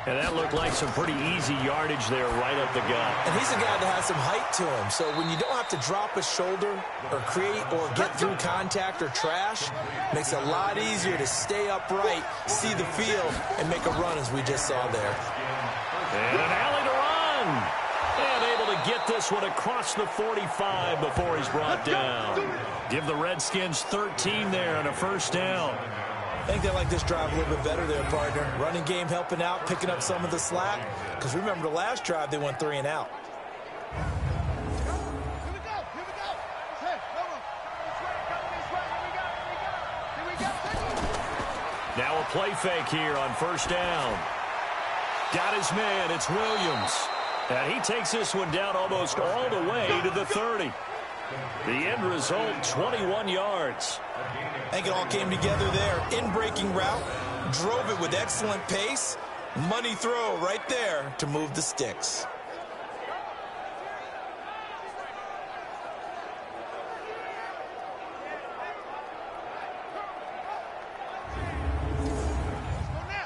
And that looked like some pretty easy yardage there right up the gut. And he's a guy that has some height to him. So when you don't have to drop a shoulder or create or get through contact or trash, makes it a lot easier to stay upright, see the field, and make a run as we just saw there. And an alley to run. And able to get this one across the 45 before he's brought down. Give the Redskins 13 there on a first down. I think they like this drive a little bit better there, partner. Running game helping out, picking up some of the slack. Because remember the last drive, they went 3 and out. Now a play fake here on first down. Got his man, it's Williams. And he takes this one down almost all the way to the 30. The end result, 21 yards. I think it all came together there. In-breaking route, drove it with excellent pace. Money throw right there to move the sticks.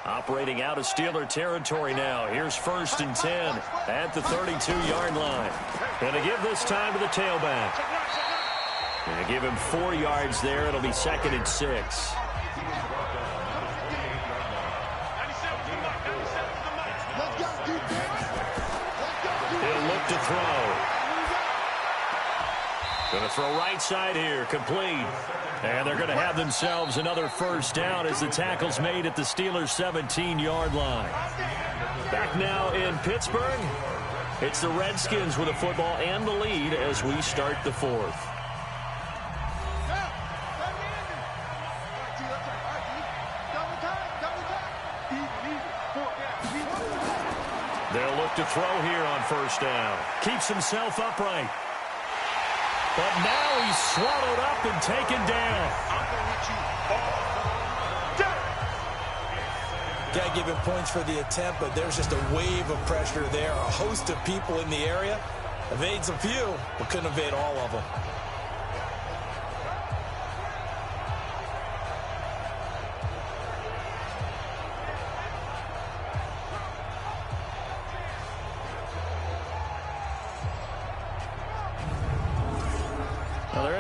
Operating out of Steeler territory now. Here's 1st and 10 at the 32-yard line. And to give this time to the tailback. And to give him 4 yards there, it'll be 2nd and 6. He'll look to throw. Going to throw right side here, complete. And they're going to have themselves another first down as the tackle's made at the Steelers' 17-yard line. Back now in Pittsburgh, it's the Redskins with the football and the lead as we start the 4th. They'll look to throw here on first down. Keeps himself upright. But now he's swallowed up and taken down. Got to give him points for the attempt, but there's just a wave of pressure there. A host of people in the area. Evades a few, but couldn't evade all of them.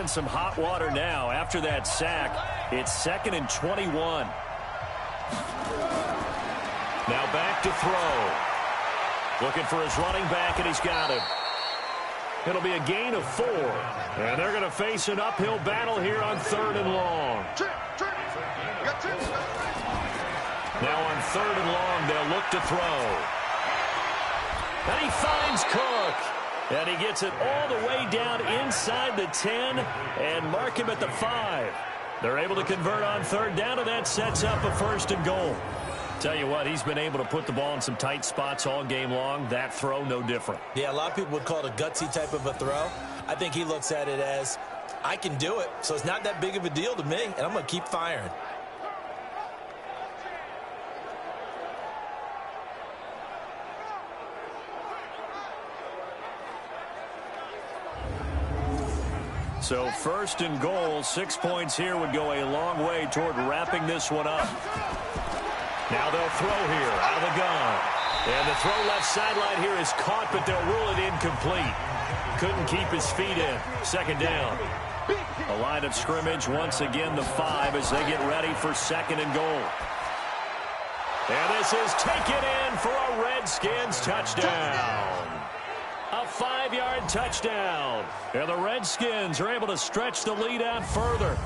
in some hot water now. After that sack, it's 2nd and 21. Now back to throw. Looking for his running back, and he's got him. It'll be a gain of 4. And they're going to face an uphill battle here on 3rd and long. Now on 3rd and long, they'll look to throw. And he finds Cook. And he gets it all the way down inside the 10 and mark him at the 5. They're able to convert on 3rd down, and that sets up a 1st and goal. Tell you what, he's been able to put the ball in some tight spots all game long. That throw, no different. Yeah, a lot of people would call it a gutsy type of a throw. I think he looks at it as, I can do it, so it's not that big of a deal to me, and I'm going to keep firing. So 1st and goal, 6 points here would go a long way toward wrapping this one up. Now they'll throw here out of the gun. And the throw left sideline here is caught, but they'll rule it incomplete. Couldn't keep his feet in. 2nd down. A line of scrimmage, once again the 5 as they get ready for 2nd and goal. And this is taken in for a Redskins touchdown. A 5-yard touchdown. And the Redskins are able to stretch the lead out further.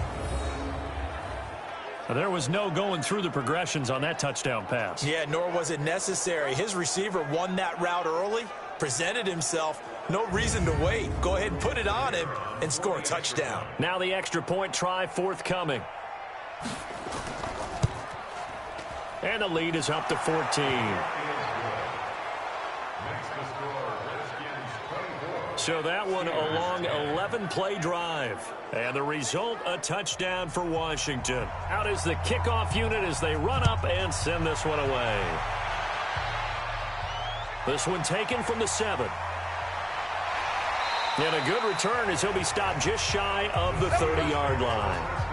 There was no going through the progressions on that touchdown pass. Yeah, nor was it necessary. His receiver won that route early, presented himself. No reason to wait. Go ahead and put it on him and score a touchdown. Now the extra point try forthcoming. And the lead is up to 14. So that one a long 11-play drive. And the result, a touchdown for Washington. Out is the kickoff unit as they run up and send this one away. This one taken from the 7. And a good return as he'll be stopped just shy of the 30-yard line.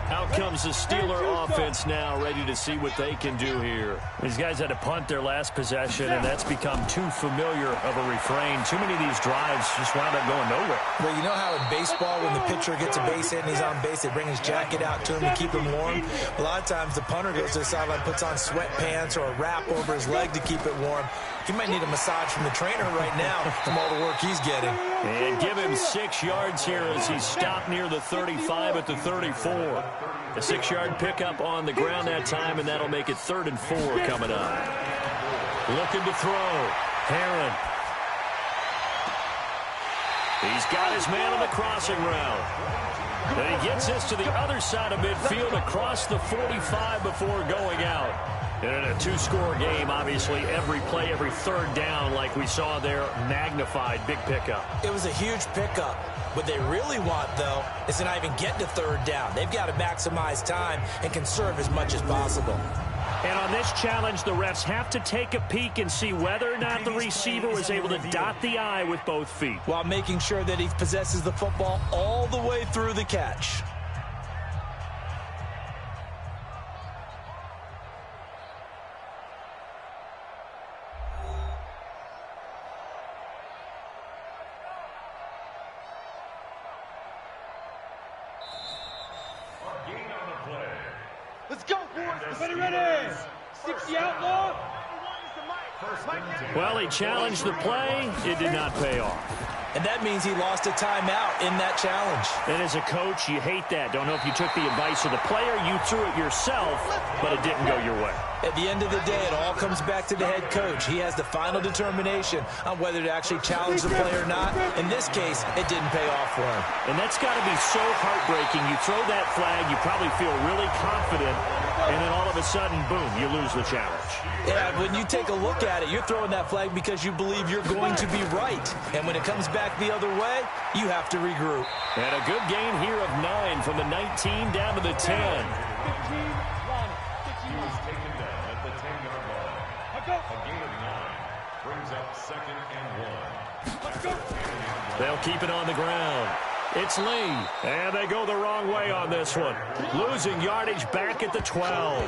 Out comes the Steeler offense now, ready to see what they can do here. These guys had to punt their last possession, and that's become too familiar of a refrain. Too many of these drives just wound up going nowhere. Well, you know how in baseball, when the pitcher gets a base hit and he's on base, they bring his jacket out to him to keep him warm? A lot of times the punter goes to the sideline, puts on sweatpants or a wrap over his leg to keep it warm. He might need a massage from the trainer right now from all the work he's getting. And give him 6 yards here as he's stopped near the 35 at the 34. A 6-yard pickup on the ground that time, and that'll make it 3rd and 4 coming up. Looking to throw. Herron. He's got his man on the crossing route. And he gets this to the other side of midfield across the 45 before going out. And in a 2-score game, obviously, every play, every 3rd down, like we saw there, magnified, big pickup. It was a huge pickup. What they really want, though, is to not even get to 3rd down. They've got to maximize time and conserve as much as possible. And on this challenge, the refs have to take a peek and see whether or not the receiver was able to dot the I with both feet, while making sure that he possesses the football all the way through the catch. Let's go, boys. Ready. 60 outlaw. Well, he challenged the play. It did not pay off. And that means he lost a timeout in that challenge. And as a coach, you hate that. Don't know if you took the advice of the player. You threw it yourself, but it didn't go your way. At the end of the day, it all comes back to the head coach. He has the final determination on whether to actually challenge the play or not. In this case, it didn't pay off for him. And that's got to be so heartbreaking. You throw that flag, you probably feel really confident, and then all of a sudden, boom, you lose the challenge. Yeah, when you take a look at it, you're throwing that flag because you believe you're going to be right. And when it comes back the other way, you have to regroup. And a good gain here of 9 from the 19 down to the 10. They'll keep it on the ground. It's Lee. And they go the wrong way on this one. Losing yardage back at the 12.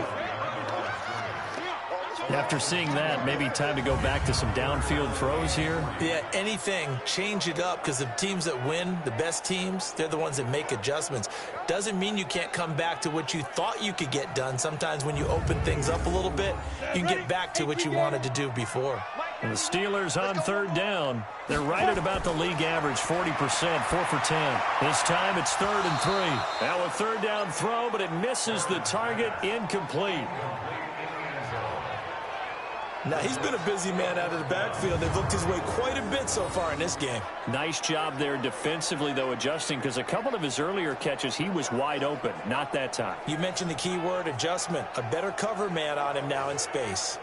After seeing that, maybe time to go back to some downfield throws here. Yeah, anything. Change it up, because the teams that win, the best teams, they're the ones that make adjustments. Doesn't mean you can't come back to what you thought you could get done. Sometimes when you open things up a little bbit, you can get back to what you wanted to do before. And the Steelers on third down. They're right at about the league average, 40%, 4 for 10. This time it's 3rd and 3. Now a third down throw, but it misses the target, incomplete. Now, he's been a busy man out of the backfield. They've looked his way quite a bit so far in this game. Nice job there defensively, though, adjusting, because a couple of his earlier catches, he was wide open. Not that time. You mentioned the key word, adjustment. A better cover man on him now in space.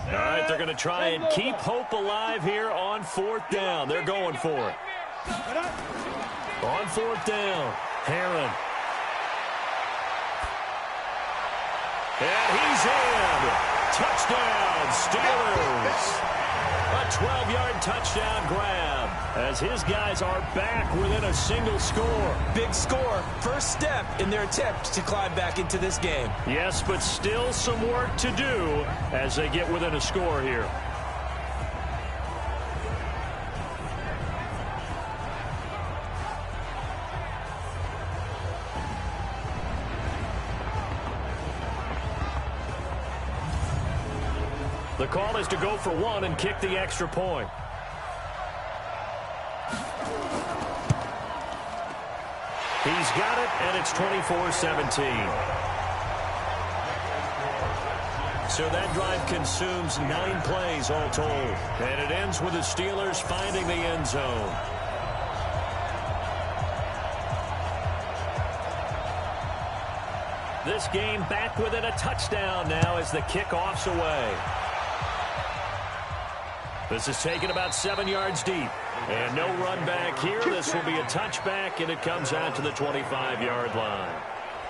All right, they're going to try and keep hope alive here on 4th down. They're going for it. On 4th down, Herron. And he's in. Touchdown, Steelers. A 12-yard touchdown grab as his guys are back within a single score. Big score. First step in their attempt to climb back into this game. Yes, but still some work to do as they get within a score here. The call is to go for one and kick the extra point. He's got it, and it's 24-17. So that drive consumes 9 plays all told. And it ends with the Steelers finding the end zone. This game back within a touchdown now as the kickoff's away. This is taken about 7 yards deep. And no run back here. This will be a touchback, and it comes out to the 25-yard line.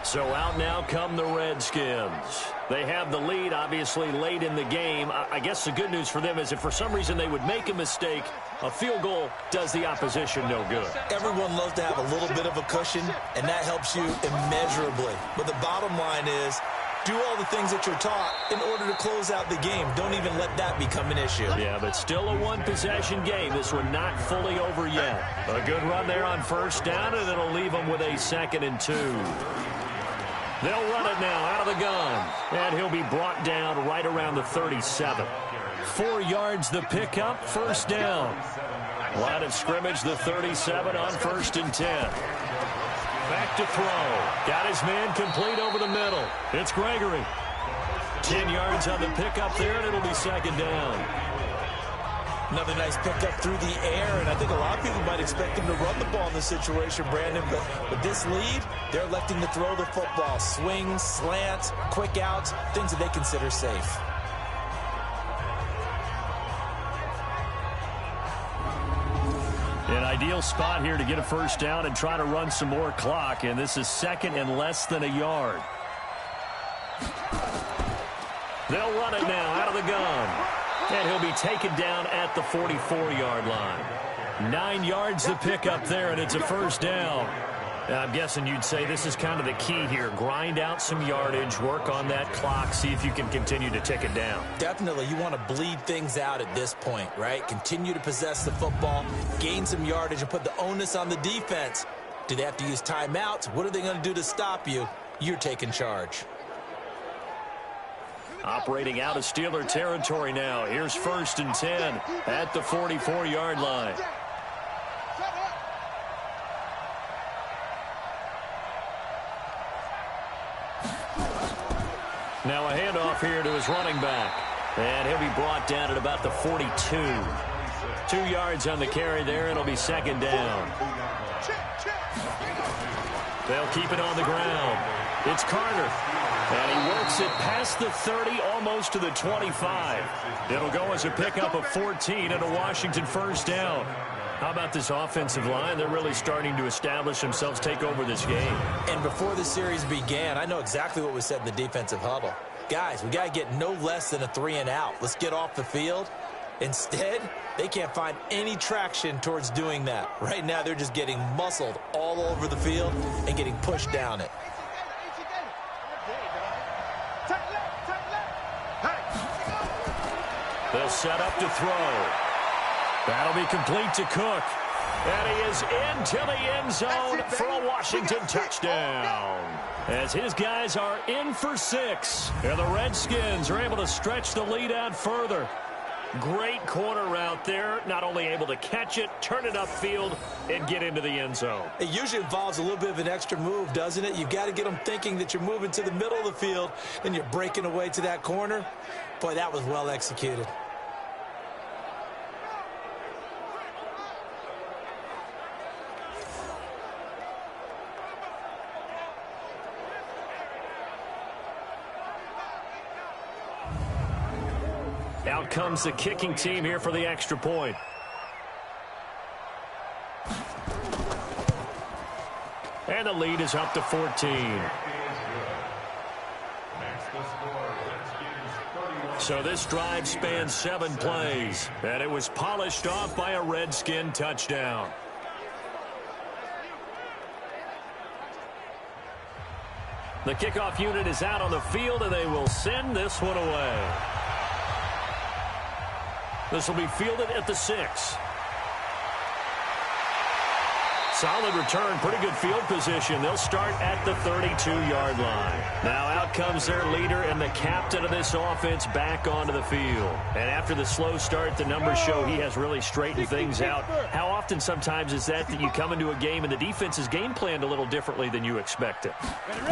So out now come the Redskins. They have the lead, obviously, late in the game. I guess the good news for them is if for some reason they would make a mistake, a field goal does the opposition no good. Everyone loves to have a little bit of a cushion, and that helps you immeasurably. But the bottom line is, do all the things that you're taught in order to close out the game. Don't even let that become an issue. Yeah, but still a one-possession game. This one not fully over yet. A good run there on first down, and it'll leave them with a 2nd and 2. They'll run it now out of the gun. And he'll be brought down right around the 37. 4 yards the pickup, first down. Line of scrimmage, the 37 on 1st and 10. Back to throw. Got his man complete over the middle. It's Gregory. 10 yards on the pickup there, and it'll be 2nd down. Another nice pickup through the air, and I think a lot of people might expect him to run the ball in this situation, Brandon, but with this lead, they're electing to throw the football. Swings, slants, quick outs, things that they consider safe. An ideal spot here to get a first down and try to run some more clock, and this is 2nd and less than a yard. They'll run it now out of the gun. And he'll be taken down at the 44-yard line. 9 yards to pick up there, and it's a first down. I'm guessing you'd say this is kind of the key here. Grind out some yardage, work on that clock, see if you can continue to tick it down. Definitely. You want to bleed things out at this point, right? Continue to possess the football, gain some yardage, and put the onus on the defense. Do they have to use timeouts? What are they going to do to stop you? You're taking charge. Operating out of Steeler territory now. Here's 1st and 10 at the 44-yard line. Now a handoff here to his running back. And he'll be brought down at about the 42. 2 yards on the carry there. It'll be 2nd down. They'll keep it on the ground. It's Carter. And he works it past the 30, almost to the 25. It'll go as a pickup of 14 and a Washington first down. How about this offensive line? They're really starting to establish themselves, take over this game. And before the series began, I know exactly what was said in the defensive huddle. Guys, we got to get no less than a 3 and out. Let's get off the field. Instead, they can't find any traction towards doing that. Right now, they're just getting muscled all over the field and getting pushed down it. set up to throw. That'll be complete to Cook. And he is into the end zone for a Washington touchdown. As his guys are in for 6. And the Redskins are able to stretch the lead out further. Great corner route there. Not only able to catch it, turn it upfield, and get into the end zone. It usually involves a little bit of an extra move, doesn't it? You've got to get them thinking that you're moving to the middle of the field, and you're breaking away to that corner. Boy, that was well executed. Out comes the kicking team here for the extra point. And the lead is up to 14. So this drive spans 7 plays, and it was polished off by a Redskin touchdown. The kickoff unit is out on the field, and they will send this one away. This will be fielded at the 6. Solid return, pretty good field position. They'll start at the 32-yard line. Now out comes their leader and the captain of this offense back onto the field. And after the slow start, the numbers show he has really straightened things out. How often sometimes is that you come into a game and the defense is game planned a little differently than you expected?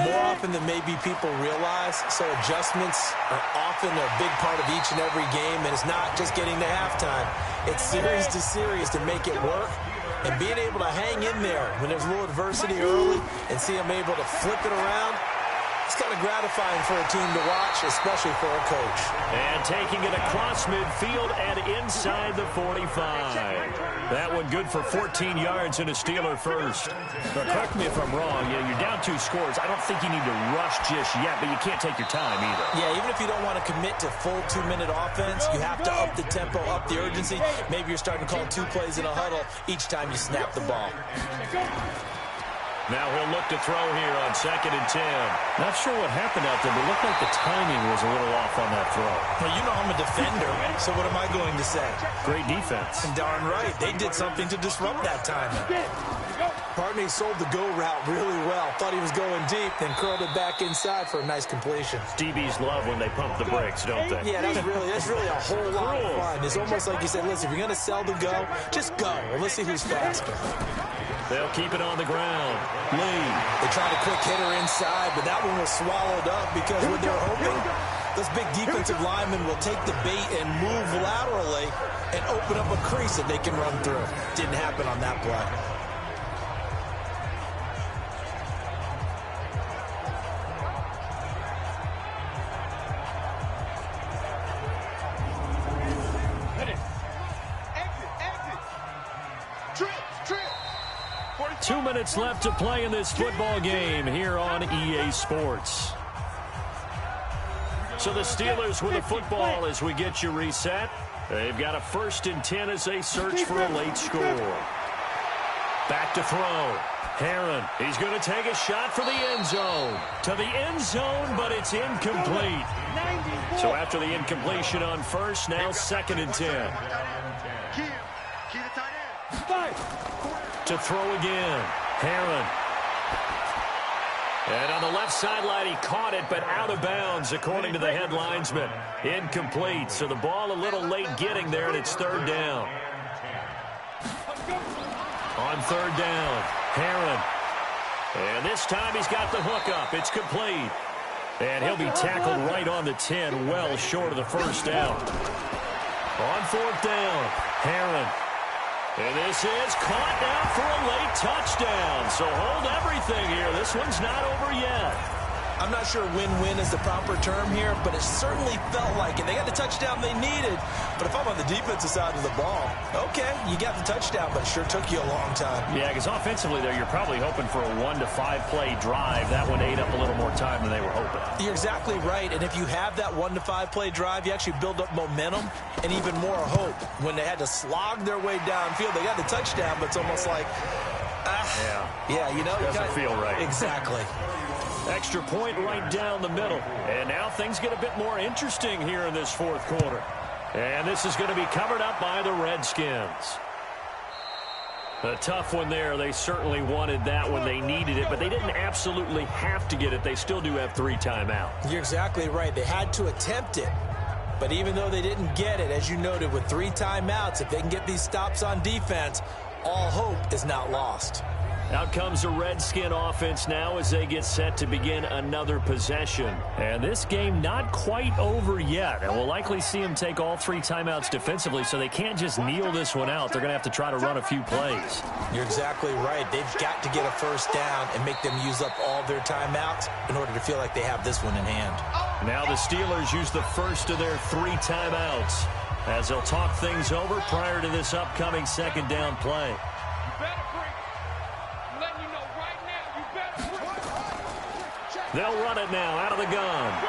More often than maybe people realize. So adjustments are often a big part of each and every game. And it's not just getting to halftime. It's series to series to make it work. And being able to hang in there when there's a little adversity early and see them able to flip it around, it's kind of gratifying for a team to watch, especially for a coach. And taking it across midfield and inside the 45. That one good for 14 yards and a Steeler first. But correct me if I'm wrong, you're down 2 scores. I don't think you need to rush just yet, but you can't take your time either. Yeah, even if you don't want to commit to full 2-minute offense, you have to up the tempo, up the urgency. Maybe you're starting to call 2 plays in a huddle each time you snap the ball. Now he'll look to throw here on 2nd and 10. Not sure what happened out there, but it looked like the timing was a little off on that throw. Well, you know I'm a defender, so what am I going to say? Great defense. And darn right, they did something to disrupt that timing. Partney sold the go route really well. Thought he was going deep, then curled it back inside for a nice completion. DBs love when they pump the brakes, don't they? Yeah, that's really a whole lot of fun. It's almost like you said, listen, if you're going to sell the go, just go. Well, let's see who's faster. They'll keep it on the ground. Lee. They tried a quick hitter inside, but that one was swallowed up because what they're hoping, those big defensive linemen will take the bait and move laterally and open up a crease that they can run through. Didn't happen on that play. Trip. 2 minutes left to play in this football game here on EA Sports. So the Steelers with the football as we get you reset. They've got a 1st and 10 as they search for a late score. Back to throw. Herron, he's going to take a shot for the end zone. To the end zone, but it's incomplete. So after the incompletion on 1st, now 2nd and 10. Key to tight end. To throw again. Herron. And on the left sideline, he caught it, but out of bounds, according to the head linesman. Incomplete. So the ball a little late getting there, and it's 3rd down. On 3rd down, Herron. And this time he's got the hook up. It's complete. And he'll be tackled right on the 10, well short of the 1st down. On 4th down, Herron. And this is caught now for a late touchdown. So hold everything here. This one's not over yet. I'm not sure win-win is the proper term here, but it certainly felt like it. They got the touchdown they needed. But if I'm on the defensive side of the ball, okay, you got the touchdown, but it sure took you a long time. Yeah, because offensively there, you're probably hoping for a 1 to 5 play drive. That one ate up a little more time than they were hoping. You're exactly right. And if you have that 1 to 5 play drive, you actually build up momentum and even more hope. When they had to slog their way downfield, they got the touchdown, but it's almost like, yeah, you know, doesn't feel right. Exactly. Extra point right down the middle. And now things get a bit more interesting here in this 4th quarter. And this is going to be covered up by the Redskins. A tough one there. They certainly wanted that when they needed it, but they didn't absolutely have to get it. They still do have 3 timeouts. You're exactly right. They had to attempt it. But even though they didn't get it, as you noted, with 3 timeouts, if they can get these stops on defense, all hope is not lost. Out comes the Redskin offense now as they get set to begin another possession. And this game not quite over yet. And we'll likely see them take all 3 timeouts defensively, so they can't just kneel this one out. They're going to have to try to run a few plays. You're exactly right. They've got to get a first down and make them use up all their timeouts in order to feel like they have this one in hand. Now the Steelers use the first of their 3 timeouts as they'll talk things over prior to this upcoming second down play. They'll run it now out of the gun.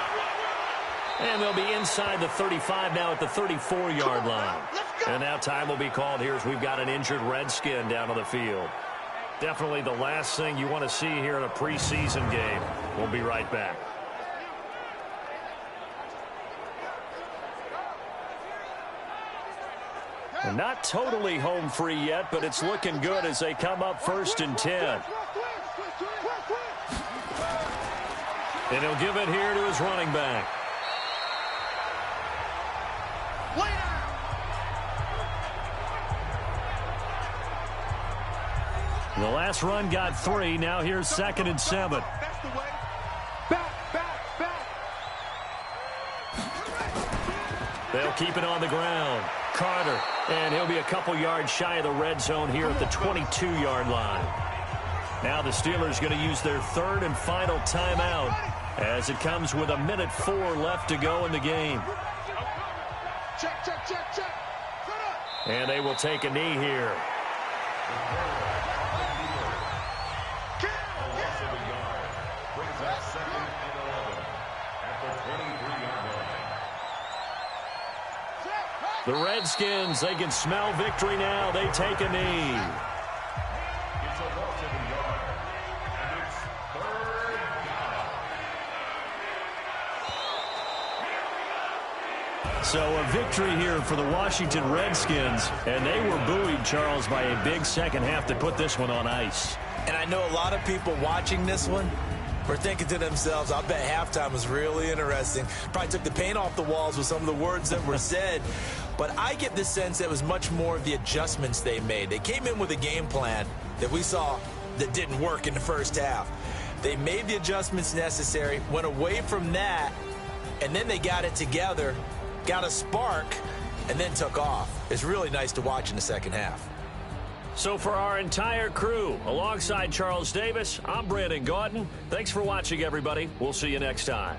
And they'll be inside the 35 now at the 34-yard line. And now time will be called here as we've got an injured Redskin down on the field. Definitely the last thing you want to see here in a preseason game. We'll be right back. And not totally home free yet, but it's looking good as they come up 1st and 10. And he'll give it here to his running back. The last run got 3. Now here's 2nd and 7. They'll keep it on the ground. Carter, and he'll be a couple yards shy of the red zone here at the 22-yard line. Now the Steelers going to use their 3rd and final timeout as it comes with 1:04 left to go in the game. Check. And they will take a knee here. The Redskins, they can smell victory now. They take a knee. So a victory here for the Washington Redskins, and they were buoyed, Charles, by a big second half to put this one on ice. And I know a lot of people watching this one were thinking to themselves, I bet halftime was really interesting. Probably took the paint off the walls with some of the words that were said. But I get the sense that it was much more of the adjustments they made. They came in with a game plan that we saw that didn't work in the first half. They made the adjustments necessary, went away from that, and then they got it together, got a spark, and then took off. It's really nice to watch in the second half. So for our entire crew, alongside Charles Davis, I'm Brandon Gaudin. Thanks for watching, everybody. We'll see you next time.